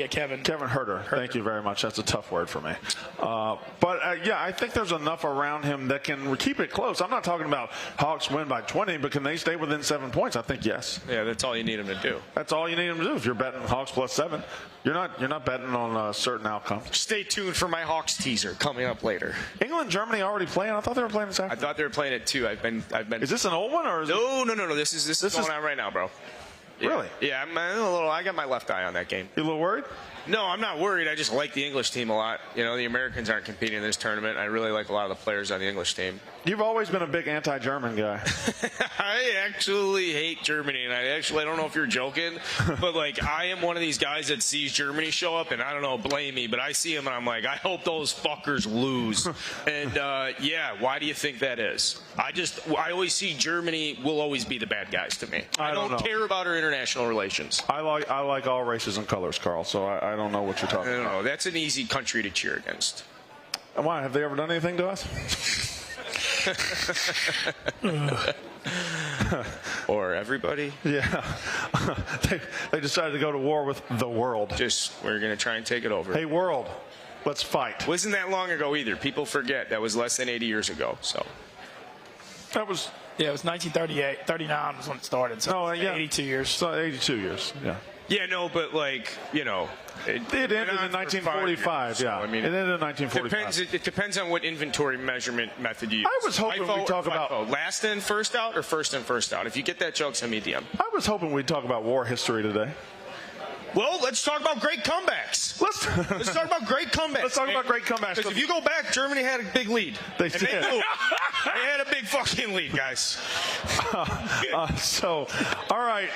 Kevin Herter. Thank you very much. That's a tough word for me. But I think there's enough around him that can keep it close. I'm not talking about Hawks win by 20, but can they stay within 7 points? I think yes. Yeah, that's all you need them to do. That's all you need them to do. If you're betting Hawks plus 7, you're not betting on a certain outcome. Stay tuned for my Hawks teaser coming up later. England, Germany already playing. I thought they were playing this afternoon. I thought they were playing it too. I've been. Is this an old one or is No. This is going on right now, bro. Yeah. Really? Yeah, I'm a little. I got my left eye on that game. You a little worried? No, I'm not worried. I just like the English team a lot. You know, the Americans aren't competing in this tournament. I really like a lot of the players on the English team. You've always been a big anti-German guy. I actually hate Germany, and I don't know if you're joking, but like I am one of these guys that sees Germany show up, and I don't know, blame me, but I see them and I'm like, I hope those fuckers lose. And yeah, why do you think that is? I always see Germany will always be the bad guys to me. I don't care about our international relations. I like all races and colors, Carl. So I don't know what you're talking about. No, that's an easy country to cheer against. And why? Have they ever done anything to us? Or everybody? Yeah. they decided to go to war with the world. We're going to try and take it over. Hey, world, let's fight. Wasn't that long ago either. People forget. That was less than 80 years ago. So that was. Yeah, it was 1938. 39 was when it started. So 82 years. So 82 years. Yeah. Yeah, no, but like, you know. It ended in 1945, yeah. I mean, it ended in 1945. It depends on what inventory measurement method you use. I was hoping we'd talk about last in, first out, or first in, first out. If you get that joke, send me a DM. I was hoping we'd talk about war history today. Well, let's talk about great comebacks. Let's talk about great comebacks. Let's talk about great comebacks. Because if you go back, Germany had a big lead. They did. They had a big fucking lead, guys. All right.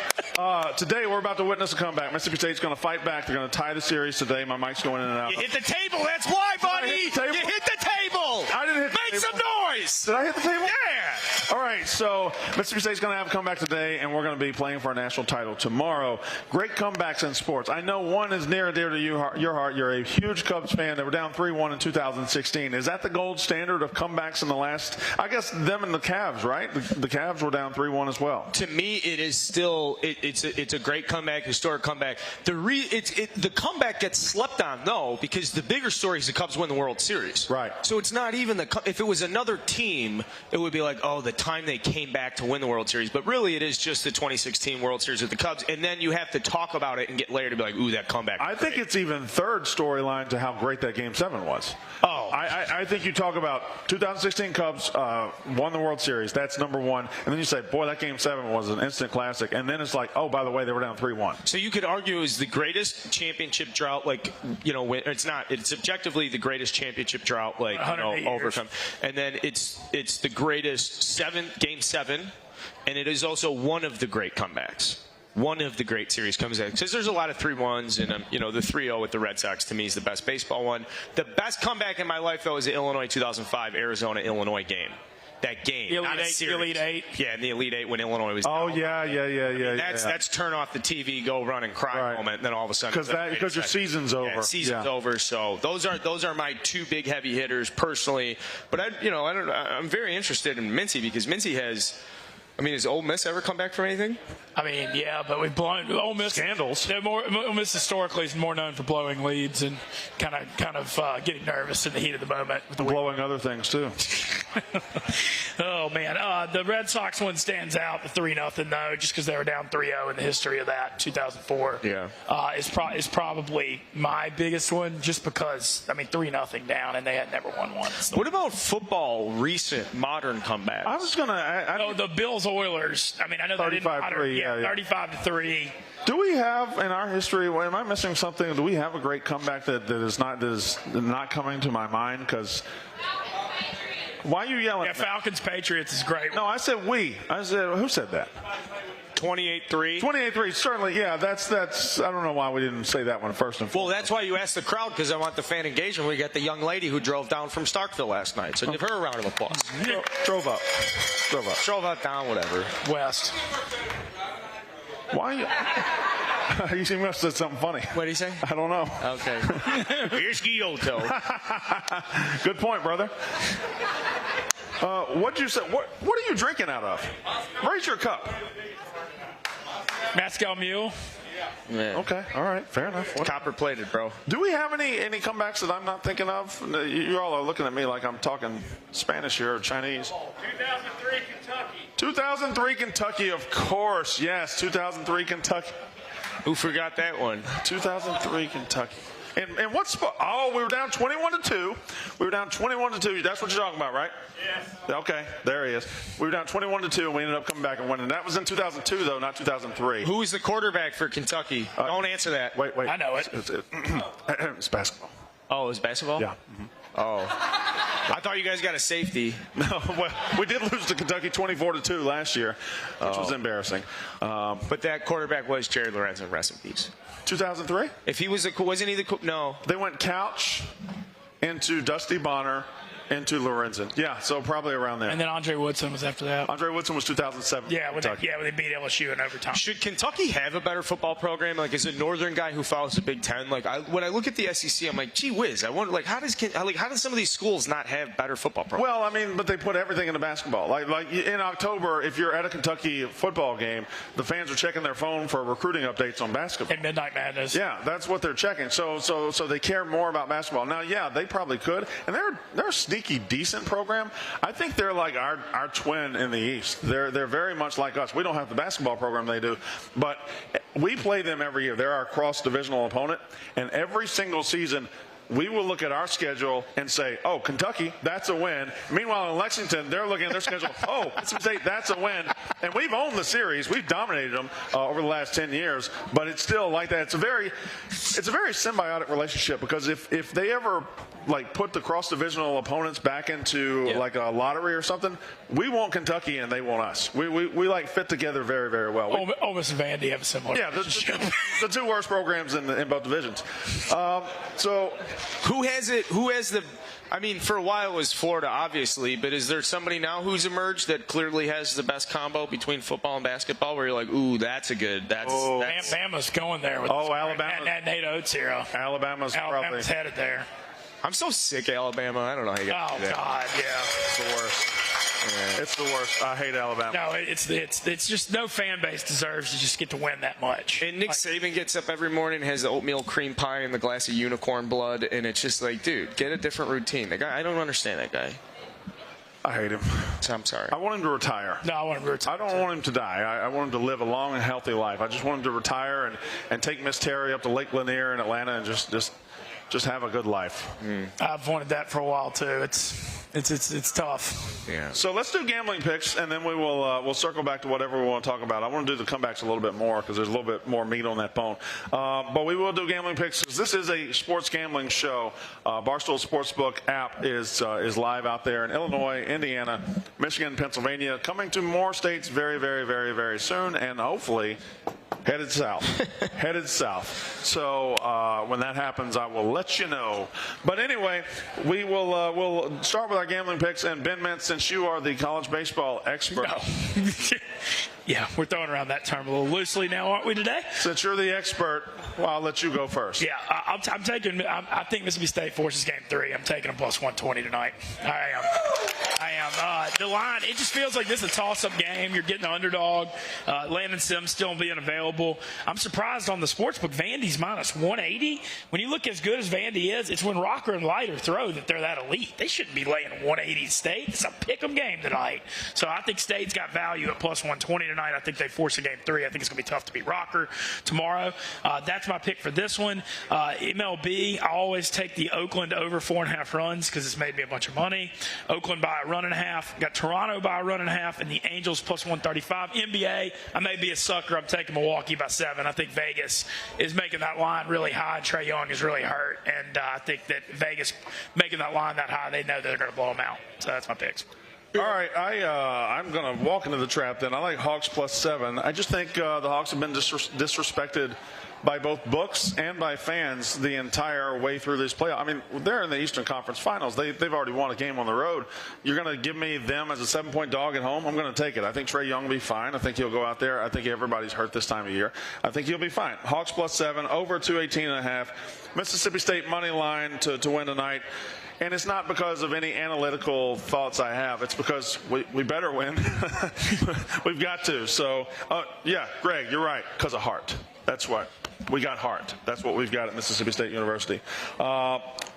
Today we're about to witness a comeback. Mississippi State's going to fight back. They're going to tie the series today. My mic's going in and out. You hit the table. That's why, buddy. You hit the table. I didn't hit the table. Make some noise. Did I hit the table? Yeah. All right. right, so Mississippi State's going to have a comeback today, and we're going to be playing for a national title tomorrow. Great comebacks in sports. I know one is near and dear to your heart. You're a huge Cubs fan. They were down 3-1 in 2016. Is that the gold standard of comebacks in the last, I guess, them and the Cavs, right? The Cavs were down 3-1 as well. To me, it is still it's a great comeback, historic comeback. The comeback gets slept on though, because the bigger story is the Cubs win the World Series. Right. So it's not even if it was another team, it would be like, oh, the time they came back to win the World Series. But really, it is just the 2016 World Series with the Cubs, and then you have to talk about it and get later to be like, ooh, that comeback. I think it's even third storyline to how great that Game 7 was. Oh. I think you talk about 2016 Cubs won the World Series. That's number one. And then you say, boy, that Game 7 was an instant classic. And then it's like, oh, by the way, they were down 3-1. So you could argue is the greatest championship drought, like, you know, it's not. It's objectively the greatest championship drought, like, you know, overcome. And then it's the greatest Game 7, and it is also one of the great comebacks. One of the great series comes out because there's a lot of 3-1s, and you know, the 3-0 with the Red Sox to me is the best baseball one. The best comeback in my life though is the Illinois 2005 Arizona-Illinois game. That game, The not a series. Elite Eight. Yeah, in the Elite Eight when Illinois was. Oh down. yeah. That's turn off the TV, go run and cry moment, and then all of a sudden because your season's over. Yeah, season's over. So those are my two big heavy hitters personally. But I'm very interested in Mincy because Mincy has. I mean, has Ole Miss ever come back from anything? I mean, yeah, but we've blown Ole Miss scandals. Ole Miss historically is more known for blowing leads and kind of getting nervous in the heat of the moment. Blowing other things too. Oh man, the Red Sox one stands out. The 3-0 though, just because they were down 3-0 in the history of that 2004. Yeah, is probably my biggest one, just because 3-0 down and they had never won one. So. What about football? Recent modern comebacks. I was gonna. The Bills Oilers. I mean, I know they didn't 35-3. Yeah, 35-3. Do we have in our history? Am I missing something? Do we have a great comeback that is not coming to my mind? Because why are you yelling? Yeah, Falcons Patriots is great. No, I said we. I said who said that? 28-3. 28-3. Certainly, yeah. That's. I don't know why we didn't say that one first and foremost. Well, that's why you asked the crowd, because I want the fan engagement. We got the young lady who drove down from Starkville last night, so give her a round of applause. Drove up. Drove out down, whatever. West. Why? You must have said something funny. What did he say? I don't know. Okay. Here's Giotto. Good point, brother. What'd you say? What are you drinking out of? Raise your cup. Moscow Mule. Yeah. Okay. All right. Fair enough. Copper plated, bro. Do we have any comebacks that I'm not thinking of? You all are looking at me like I'm talking Spanish here or Chinese. 2003 Kentucky. 2003 Kentucky, of course. Yes, 2003 Kentucky. Who forgot that one? 2003 Kentucky. And what spot? Oh, we were down 21-2. We were down 21-2. That's what you're talking about, right? Yes. Okay, there he is. We were down 21-2, and we ended up coming back and winning. That was in 2002, though, not 2003. Who was the quarterback for Kentucky? Don't answer that. Wait. I know it. It's basketball. Oh, it was basketball? Yeah. Oh. I thought you guys got a safety. No, well, we did lose to Kentucky 24-2 last year, which was embarrassing. But that quarterback was Jerry Lorenzen, rest in peace. 2003? If he was wasn't he the no? They went Couch into Dusty Bonner into Lorenzen. Yeah, so probably around there. And then Andre Woodson was after that. Andre Woodson was 2007. Yeah, when they beat LSU in overtime. Should Kentucky have a better football program? Like, as a northern guy who follows the Big Ten, like, when I look at the SEC, I'm like, gee whiz, I wonder, like, how does some of these schools not have better football programs? Well, I mean, but they put everything into basketball. Like in October, if you're at a Kentucky football game, the fans are checking their phone for recruiting updates on basketball. And Midnight Madness. Yeah, that's what they're checking. So they care more about basketball. Now, yeah, they probably could, and they're a sneaky decent program. I think they're like our twin in the East. They're very much like us. We don't have the basketball program they do, but we play them every year. They're our cross-divisional opponent, and every single season we will look at our schedule and say, oh, Kentucky, that's a win. Meanwhile, in Lexington, they're looking at their schedule, oh, Mississippi State, that's a win. And we've owned the series. We've dominated them over the last 10 years, but it's still like that. It's a very symbiotic relationship, because if they ever put the cross-divisional opponents back into like a lottery or something, we want Kentucky and they want us. We fit together very, very well. Ole Miss and Vandy have a similar relationship. The two worst programs in both divisions. So who has I mean, for a while it was Florida, obviously, but is there somebody now who's emerged that clearly has the best combo between football and basketball where you're like, ooh, that's a good, that's Alabama's going there with Alabama. that Nate Oates era. Alabama's headed there. I'm so sick of Alabama. I don't know how you got Oh, God, yeah. It's the worst. Yeah. It's the worst. I hate Alabama. No, it's just no fan base deserves to just get to win that much. And Nick Saban gets up every morning, has the oatmeal cream pie and the glass of unicorn blood, and it's just like, dude, get a different routine. The guy, I don't understand that guy. I hate him. So I'm sorry. I want him to retire. No, I want him to retire. I don't want him to die. I want him to live a long and healthy life. I just want him to retire and take Miss Terry up to Lake Lanier in Atlanta and just have a good life. I've wanted that for a while too. It's tough. Yeah. So let's do gambling picks, and then we'll circle back to whatever we want to talk about. I want to do the comebacks a little bit more because there's a little bit more meat on that bone. But we will do gambling picks because this is a sports gambling show. Barstool Sportsbook app is live out there in Illinois, Indiana, Michigan, Pennsylvania, coming to more states very, very, very, very soon, and hopefully headed south. Headed south. So when that happens, I will let you know. But anyway, we'll start with our gambling picks. And Ben Mintz, since you are the college baseball expert. No. Yeah, we're throwing around that term a little loosely now, aren't we, today? Since you're the expert, well, I'll let you go first. Yeah, I think Mississippi State forces game 3. I'm taking them plus 120 tonight. I am. The line, it just feels like this is a toss-up game. You're getting the underdog. Landon Sims still being available. I'm surprised on the sportsbook. Vandy's minus 180. When you look as good as Vandy is, it's when Rocker and Leiter throw that they're that elite. They shouldn't be laying 180 State. It's a pick-em game tonight. So I think State's got value at plus 120 tonight. I think they force a game 3. I think it's going to be tough to beat Rocker tomorrow. That's my pick for this one. MLB, I always take the Oakland over 4.5 runs because it's made me a bunch of money. Oakland by a 1.5. Got Toronto by a 1.5 and the Angels plus 135. NBA, I may be a sucker. I'm taking Milwaukee by 7. I think Vegas is making that line really high. Trae Young is really hurt, and I think that Vegas making that line that high, they know they're going to blow them out. So that's my picks. All right, I'm going to walk into the trap then. I like Hawks plus 7. I just think the Hawks have been disrespected by both books and by fans the entire way through this playoff. I mean, they're in the Eastern Conference Finals. They've already won a game on the road. You're going to give me them as a 7-point dog at home? I'm going to take it. I think Trae Young will be fine. I think he'll go out there. I think everybody's hurt this time of year. I think he'll be fine. Hawks plus 7, over 218.5. Mississippi State money line to win tonight. And it's not because of any analytical thoughts I have. It's because we better win. We've got to. So, yeah, Greg, you're right, because of heart. That's what. We got heart. That's what we've got at Mississippi State University.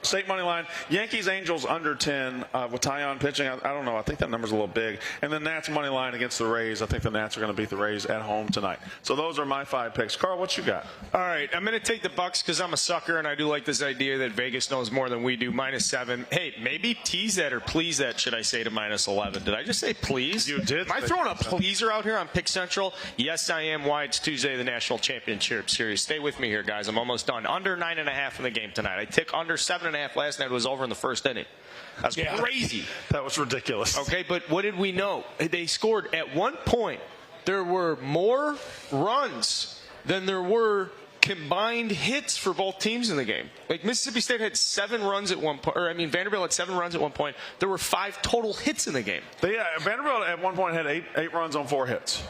State money line, Yankees, Angels under 10 with Tyon pitching. I don't know. I think that number's a little big. And the Nats money line against the Rays. I think the Nats are going to beat the Rays at home tonight. So those are my 5 picks. Carl, what you got? All right, I'm going to take the Bucks because I'm a sucker, and I do like this idea that Vegas knows more than we do. Minus 7. Hey, maybe tease that or please that, should I say, to minus 11. Did I just say please? You did. Am I throwing a pleaser out here on Pick Central? Yes, I am. Why? It's Tuesday, the National Championship Series. Stay with me here, guys. I'm almost done. Under 9.5 in the game tonight. I took under 7.5 last night. It was over in the first inning. That's crazy. That was ridiculous. Okay, but what did we know? They scored at one point. There were more runs than there were combined hits for both teams in the game. Like Mississippi State had 7 runs at one point, Vanderbilt had 7 runs at one point. There were 5 total hits in the game. Vanderbilt at one point had 8 runs on 4 hits.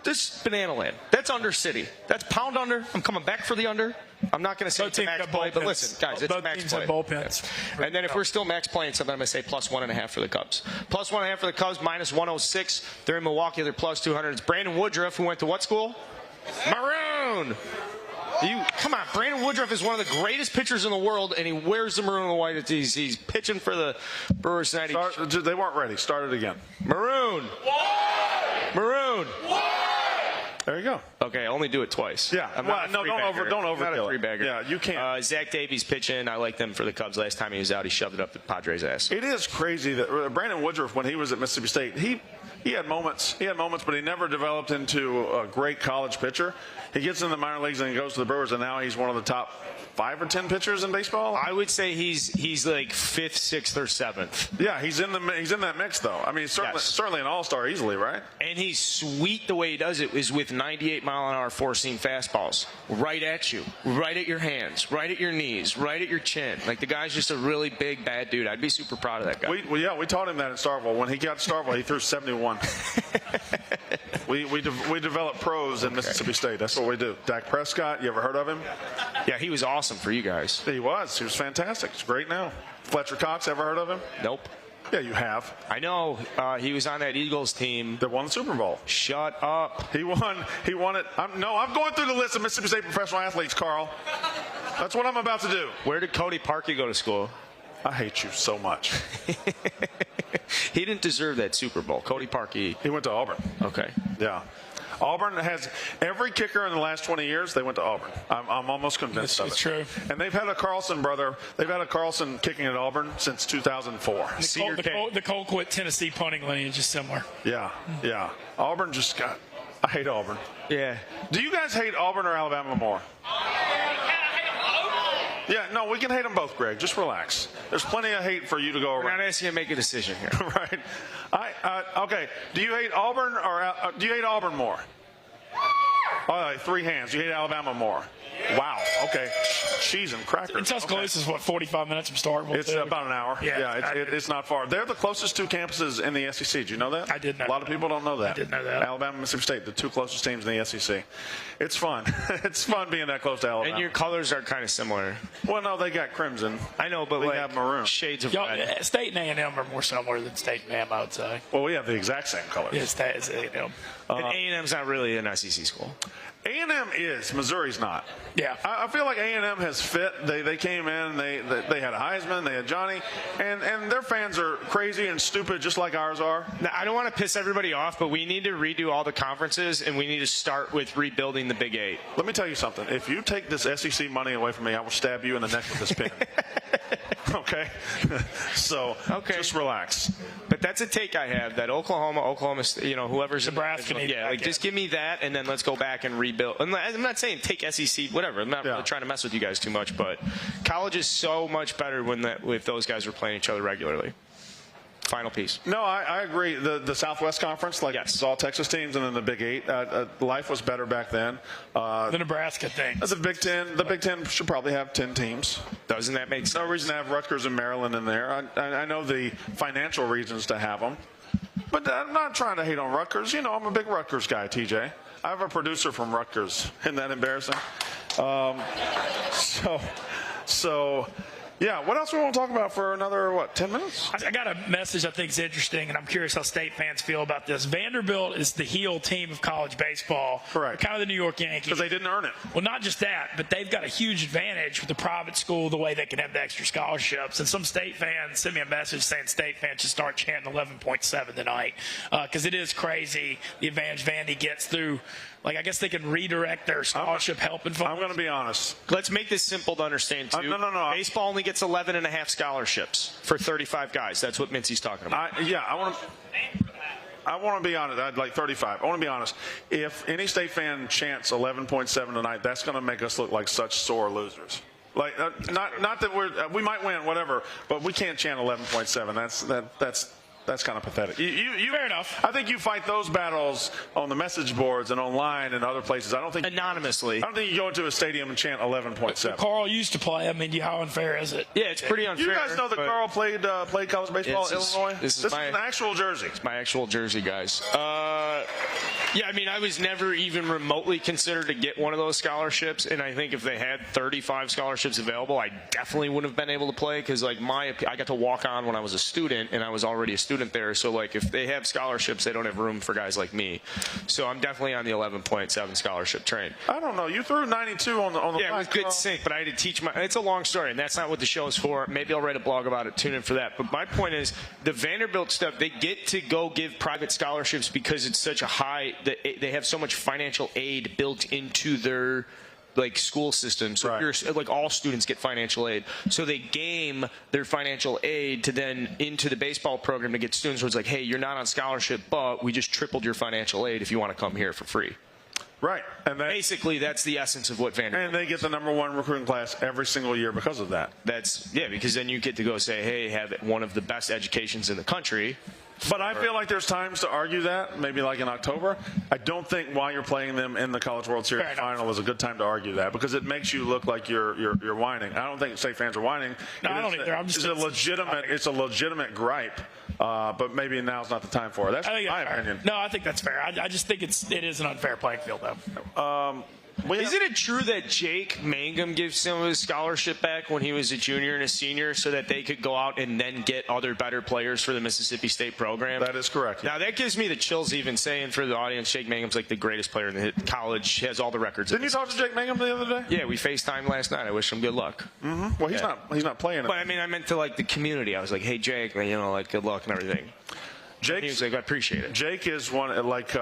This banana land. That's under city. That's pound under. I'm coming back for the under. I'm not going to say it's max play, but listen, guys, it's max play. Bullpens. Yeah. And then if we're still max playing something, I'm going to say plus 1.5 for the Cubs. Plus 1.5 for the Cubs, minus 106. They're in Milwaukee. They're plus 200. It's Brandon Woodruff, who went to what school? Maroon. Come on, Brandon Woodruff is one of the greatest pitchers in the world, and he wears the maroon and white. He's pitching for the Brewers tonight. They weren't ready. Start it again. Maroon. Maroon. There you go. Okay, only do it twice. Yeah. Don't overkill it. Yeah, you can't. Zach Davies pitching. I like them for the Cubs. Last time he was out, he shoved it up the Padres' ass. It is crazy that Brandon Woodruff, when he was at Mississippi State, He had moments, but he never developed into a great college pitcher. He gets in the minor leagues and he goes to the Brewers, and now he's one of the top 5 or 10 pitchers in baseball. I would say he's like 5th, 6th, or 7th. Yeah, he's in that mix though. I mean, certainly an all-star easily, right? And he's sweet the way he does it is with 98-mile-an-hour four-seam fastballs right at you, right at your hands, right at your knees, right at your chin. Like, the guy's just a really big, bad dude. I'd be super proud of that guy. We taught him that in Starkville. When he got to Starkville, he threw 71. we develop pros in Mississippi State. That's what we do. Dak Prescott, you ever heard of him? Yeah, he was awesome for you guys. He was fantastic. He's great now. Fletcher Cox, ever heard of him? Nope. Yeah, you have. I know. He was on that Eagles team that won the Super Bowl. Shut up. He won it. I'm going through the list of Mississippi State professional athletes, Carl. That's what I'm about to do. Where did Cody Parkey go to school? I hate you so much. He didn't deserve that Super Bowl. Cody Parkey. He went to Auburn. Okay. Yeah. Auburn has every kicker in the last 20 years. They went to Auburn. I'm almost convinced of it. It's true. And they've had a Carlson brother. They've had a Carlson kicking at Auburn since 2004. The Colquitt Tennessee punting lineage is similar. Yeah. Auburn just got. I hate Auburn. Yeah. Do you guys hate Auburn or Alabama more? Yeah, no, we can hate them both, Greg. Just relax. There's plenty of hate for you to go around. We're not asking you to make a decision here. Right. Okay. Do you hate Auburn or do you hate Auburn more? All right, 3 hands. You hate Alabama more. Wow. Okay. Cheese and crackers. In Tuscaloosa is what, 45 minutes from Starkville? It's about an hour. Yeah, it's not far. They're the closest 2 campuses in the SEC. Do you know that? I did know. A lot of people don't know that. I did know that. Alabama, Mississippi State, the 2 closest teams in the SEC. It's fun. It's fun being that close to Alabama. And your colors are kind of similar. Well, no, they got crimson. I know, but we like have maroon. Shades of red. State and A&M are more similar than State and A&M, I would say. Well, we have the exact same colors. Yeah, State is A&M. And A&M's not really an SEC school. A&M is. Missouri's not. Yeah. I feel like A&M has fit. They came in, they had a Heisman, they had Johnny, and their fans are crazy and stupid just like ours are. Now, I don't want to piss everybody off, but we need to redo all the conferences, and we need to start with rebuilding the Big 8. Let me tell you something. If you take this SEC money away from me, I will stab you in the neck with this pin. Okay? So, just relax. But that's a take I have, that Oklahoma, whoever's Nebraska. just give me that, and then let's go back and rebuild. I'm not saying take SEC, whatever. I'm not really trying to mess with you guys too much, but college is so much better if those guys were playing each other regularly. Final piece. No, I agree. The Southwest Conference, yes. all Texas teams, and then the Big 8. Life was better back then. The Nebraska thing. The Big Ten. The Big Ten should probably have 10 teams. Doesn't that make sense? No reason to have Rutgers and Maryland in there. I know the financial reasons to have them, but I'm not trying to hate on Rutgers. I'm a big Rutgers guy, TJ. I have a producer from Rutgers. Isn't that embarrassing? Yeah, what else we want to talk about for another, 10 minutes? I got a message I think is interesting, and I'm curious how State fans feel about this. Vanderbilt is the heel team of college baseball. Correct. Kind of the New York Yankees. Because they didn't earn it. Well, not just that, but they've got a huge advantage with the private school, the way they can have the extra scholarships. And some State fans sent me a message saying State fans should start chanting 11.7 tonight, because it is crazy the advantage Vandy gets through. I guess they can redirect their scholarship helping funds. I'm going to be honest. Let's make this simple to understand, too. No. Baseball only gets 11.5 scholarships for 35 guys. That's what Mincy's talking about. I want to be honest. I'd like 35. I want to be honest. If any State fan chants 11.7 tonight, that's going to make us look like such sore losers. Not that we might win, whatever, but we can't chant 11.7. That's kind of pathetic. Fair enough. I think you fight those battles on the message boards and online and other places. Anonymously. I don't think you go into a stadium and chant 11.7. Carl used to play. How unfair is it? Yeah, it's pretty unfair. You guys know that Carl played college baseball at Illinois? This is an actual jersey. It's my actual jersey, guys. I was never even remotely considered to get one of those scholarships, and I think if they had 35 scholarships available, I definitely wouldn't have been able to play, because I got to walk on when I was a student, and I was already a student there. So if they have scholarships, they don't have room for guys like me. So I'm definitely on the 11.7 scholarship train. I don't know. You threw 92 on the Yeah, it was good sync, but I had to teach it's a long story, and that's not what the show is for. Maybe I'll write a blog about it. Tune in for that. But my point is, the Vanderbilt stuff, they get to go give private scholarships because it's such a high, they have so much financial aid built into their like school system. So Right. you're like all students get financial aid. So they game their financial aid to then into the baseball program to get students where it's like, hey, you're not on scholarship, but we just tripled your financial aid if you want to come here for free. Right. And Basically, that's the essence of what Vanderbilt. and they get the #1 recruiting class every single year because of that. Because then you get to go say, hey, have one of the best educations in the country. But I feel like there's times to argue that, maybe like in October. I don't think while you're playing them in the College World Series Fair enough. final is a good time to argue that, because it makes you look like you're whining. I don't think state fans are whining. No, I don't either. I'm just- It's a legitimate gripe, but maybe now's not the time for it. That's I think my that's fair. opinion. No, I think that's fair. I just think it is an unfair playing field, though. Isn't it true that Jake Mangum gives some of his scholarship back when he was a junior and a senior so that they could go out and then get other better players for the Mississippi State program? That is correct. Now, that gives me the chills even saying for the audience, Jake Mangum's like the greatest player in the college. He has all the records. Didn't you talk to Jake Mangum the other day? Yeah, we FaceTimed last night. I wish him good luck. Well, he's not playing it. But, I mean, I meant to, like, the community. I was like, hey, Jake, like, good luck and everything. He was like, I appreciate it. Jake is one like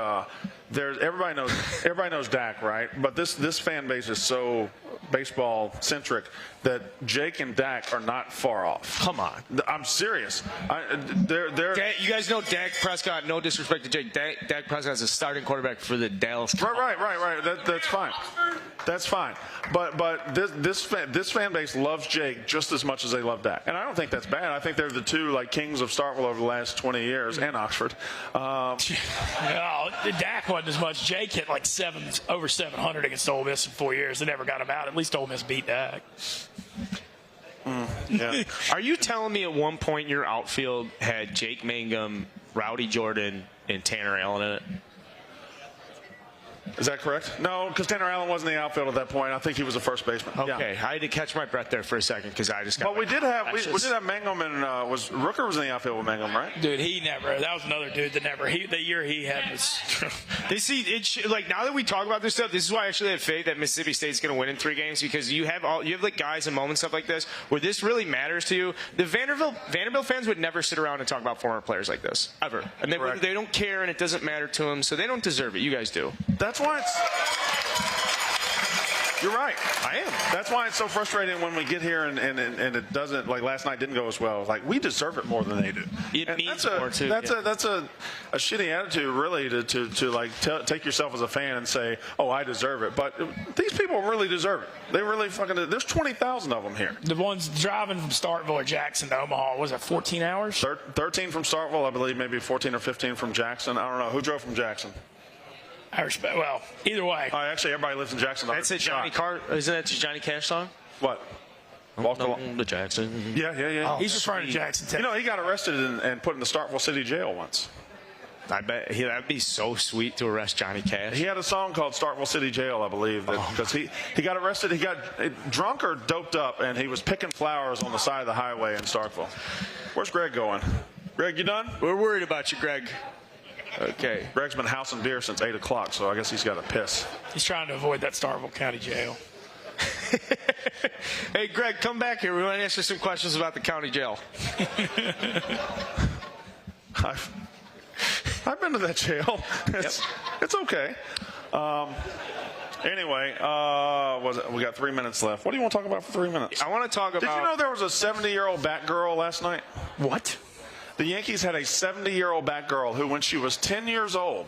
everybody knows Dak, right? But this fan base is so baseball centric that Jake and Dak are not far off. Come on. I'm serious. You guys know Dak Prescott, no disrespect to Jake, Dak Prescott is a starting quarterback for the Dallas Cowboys. Right. That's fine. That's fine. But this fan base loves Jake just as much as they love Dak, and I don't think that's bad. I think they're the two like kings of Starkville over the last 20 years, and Oxford. No, Dak wasn't as much. Jake hit like over 700 against Ole Miss in 4 years. They never got him out. At least Ole Miss beat Dak. Yeah. Are you telling me at one point your outfield had Jake Mangum, Rowdy Jordan, and Tanner Allen in it? Is that correct? No, because Tanner Allen wasn't in the outfield at that point. I think he was a first baseman. Okay, Yeah. I had to catch my breath there for a second because I just got. But we did have Mangum and Rooker was in the outfield with Mangum, right? Dude, that was another dude that never. The year he had was. Like now that we talk about this stuff, this is why I actually have faith that Mississippi State's going to win in 3 games, because you have like guys and moments stuff like this where this really matters to you. The Vanderbilt fans would never sit around and talk about former players like this ever, and they don't care, and it doesn't matter to them, so they don't deserve it. You guys do. That's why it's. You're right. I am. That's why it's so frustrating when we get here and it doesn't, like last night didn't go as well. Like, we deserve it more than they do. It means more too. That's a shitty attitude, really, to like take yourself as a fan and say, oh, I deserve it. But these people really deserve it. They really fucking do. There's 20,000 of them here. The ones driving from Starkville or Jackson to Omaha, was it 14 hours? 13 from Starkville, I believe, maybe 14 or 15 from Jackson. I don't know. Who drove from Jackson? I respect. Well, either way. Actually, everybody lives in Jackson. That's a Johnny Isn't that the Johnny Cash song? What? Walk along. The Jackson. Yeah. He's referring to Jackson, Texas. You know, he got arrested and put in the Starkville City Jail once. I bet that'd be so sweet to arrest Johnny Cash. He had a song called Starkville City Jail, I believe, because he got arrested. He got drunk or doped up, and he was picking flowers on the side of the highway in Starkville. Where's Greg going? Greg, you done? We're worried about you, Greg. Okay. Greg's been housing beer since 8 o'clock, so I guess he's got to piss. He's trying to avoid that Starkville County Jail. Hey, Greg, come back here. We want to answer some questions about the county jail. I've been to that jail. It's okay. Anyway, we got 3 minutes left. What do you want to talk about for 3 minutes? I want to talk about. Did you know there was a 70-year-old Batgirl last night? What? The Yankees had a 70-year-old Batgirl who, when she was 10 years old,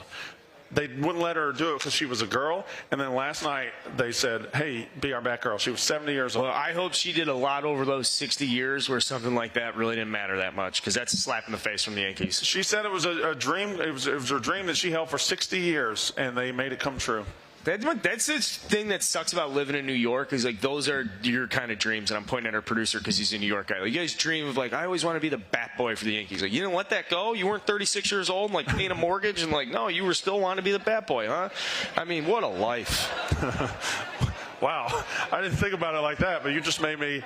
they wouldn't let her do it because she was a girl. And then last night they said, hey, be our Batgirl. She was 70 years old. Well, I hope she did a lot over those 60 years where something like that really didn't matter that much, because that's a slap in the face from the Yankees. She said it was a dream. It was her dream that she held for 60 years, and they made it come true. That's the thing that sucks about living in New York, is like those are your kind of dreams. And I'm pointing at our producer because he's a New York guy. Like, you guys dream of like, I always want to be the bat boy for the Yankees. Like, you didn't let that go? You weren't 36 years old and like paying a mortgage and like, no, you were still wanting to be the bat boy, huh? I mean, what a life. Wow. I didn't think about it like that, but you just made me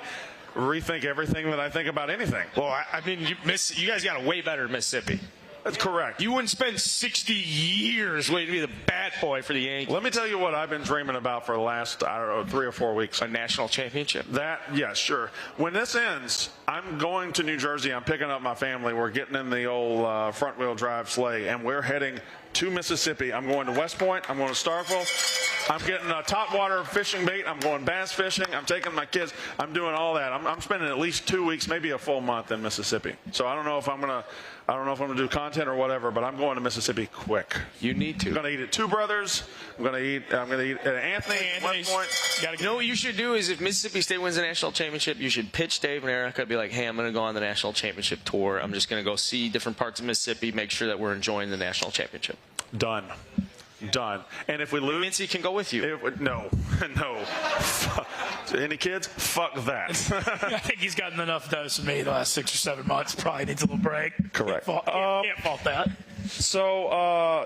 rethink everything that I think about anything. Well, I mean, you guys got it way better in Mississippi. That's correct. You wouldn't spend 60 years waiting to be the bat boy for the Yankees. Let me tell you what I've been dreaming about for the last, 3 or 4 weeks. A national championship. Yeah, sure. When this ends, I'm going to New Jersey. I'm picking up my family. We're getting in the old front-wheel drive sleigh, and we're heading to Mississippi. I'm going to West Point. I'm going to Starkville. I'm getting a topwater fishing bait. I'm going bass fishing. I'm taking my kids. I'm doing all that. I'm spending at least 2 weeks, maybe a full month in Mississippi. So I don't know if I'm gonna do content or whatever, but I'm going to Mississippi quick. You need to. I'm gonna eat at Two Brothers. I'm gonna eat at Anthony. Anthony's. West Point. You know what you should do is if Mississippi State wins the national championship, you should pitch Dave and Erica. Be like, hey, I'm going to go on the national championship tour. I'm just going to go see different parts of Mississippi, make sure that we're enjoying the national championship. Done. And if we lose, Mincy can go with you. no. Any kids? Fuck that. I think he's gotten enough dose of me the last 6 or 7 months. Probably needs a little break. Correct. Can't fault that. So,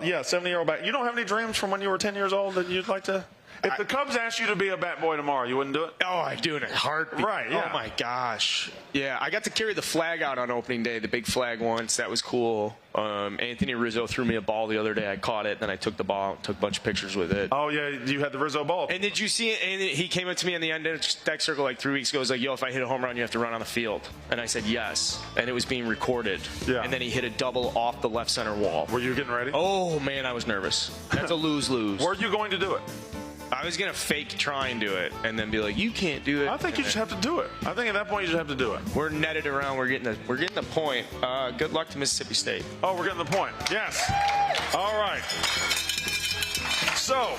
70-year-old back. You don't have any dreams from when you were 10 years old that you'd like to? If the Cubs asked you to be a bat boy tomorrow, you wouldn't do it? Oh, I'd do it in a heartbeat. Right, yeah. Oh, my gosh. Yeah, I got to carry the flag out on opening day, the big flag once. That was cool. Anthony Rizzo threw me a ball the other day. I caught it, then I took the ball, took a bunch of pictures with it. Oh, yeah, you had the Rizzo ball. And did you see it? And he came up to me in the end deck circle like 3 weeks ago. He was like, yo, if I hit a home run, you have to run on the field. And I said, yes. And it was being recorded. Yeah. And then he hit a double off the left center wall. Were you getting ready? Oh, man, I was nervous. That's a lose-lose. Were you going to do it? I was going to fake try and do it and then be like, you can't do it. I think you just have to do it. I think at that point you just have to do it. We're netted around. We're getting the point. Good luck to Mississippi State. Oh, we're getting the point. Yes. All right. So,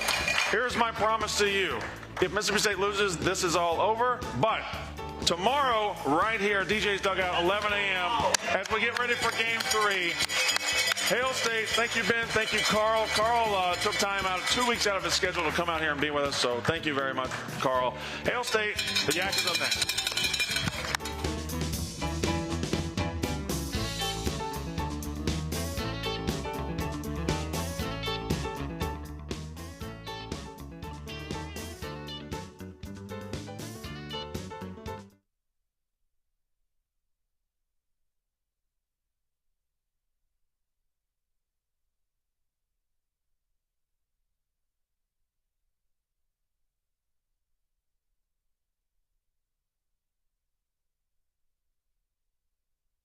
here's my promise to you. If Mississippi State loses, this is all over. But tomorrow, right here at DJ's Dugout, 11 a.m., as we get ready for Game 3, Hail State, thank you, Ben. Thank you, Carl. Carl took time out, 2 weeks out of his schedule to come out here and be with us, so thank you very much, Carl. Hail State, the Yak is up next.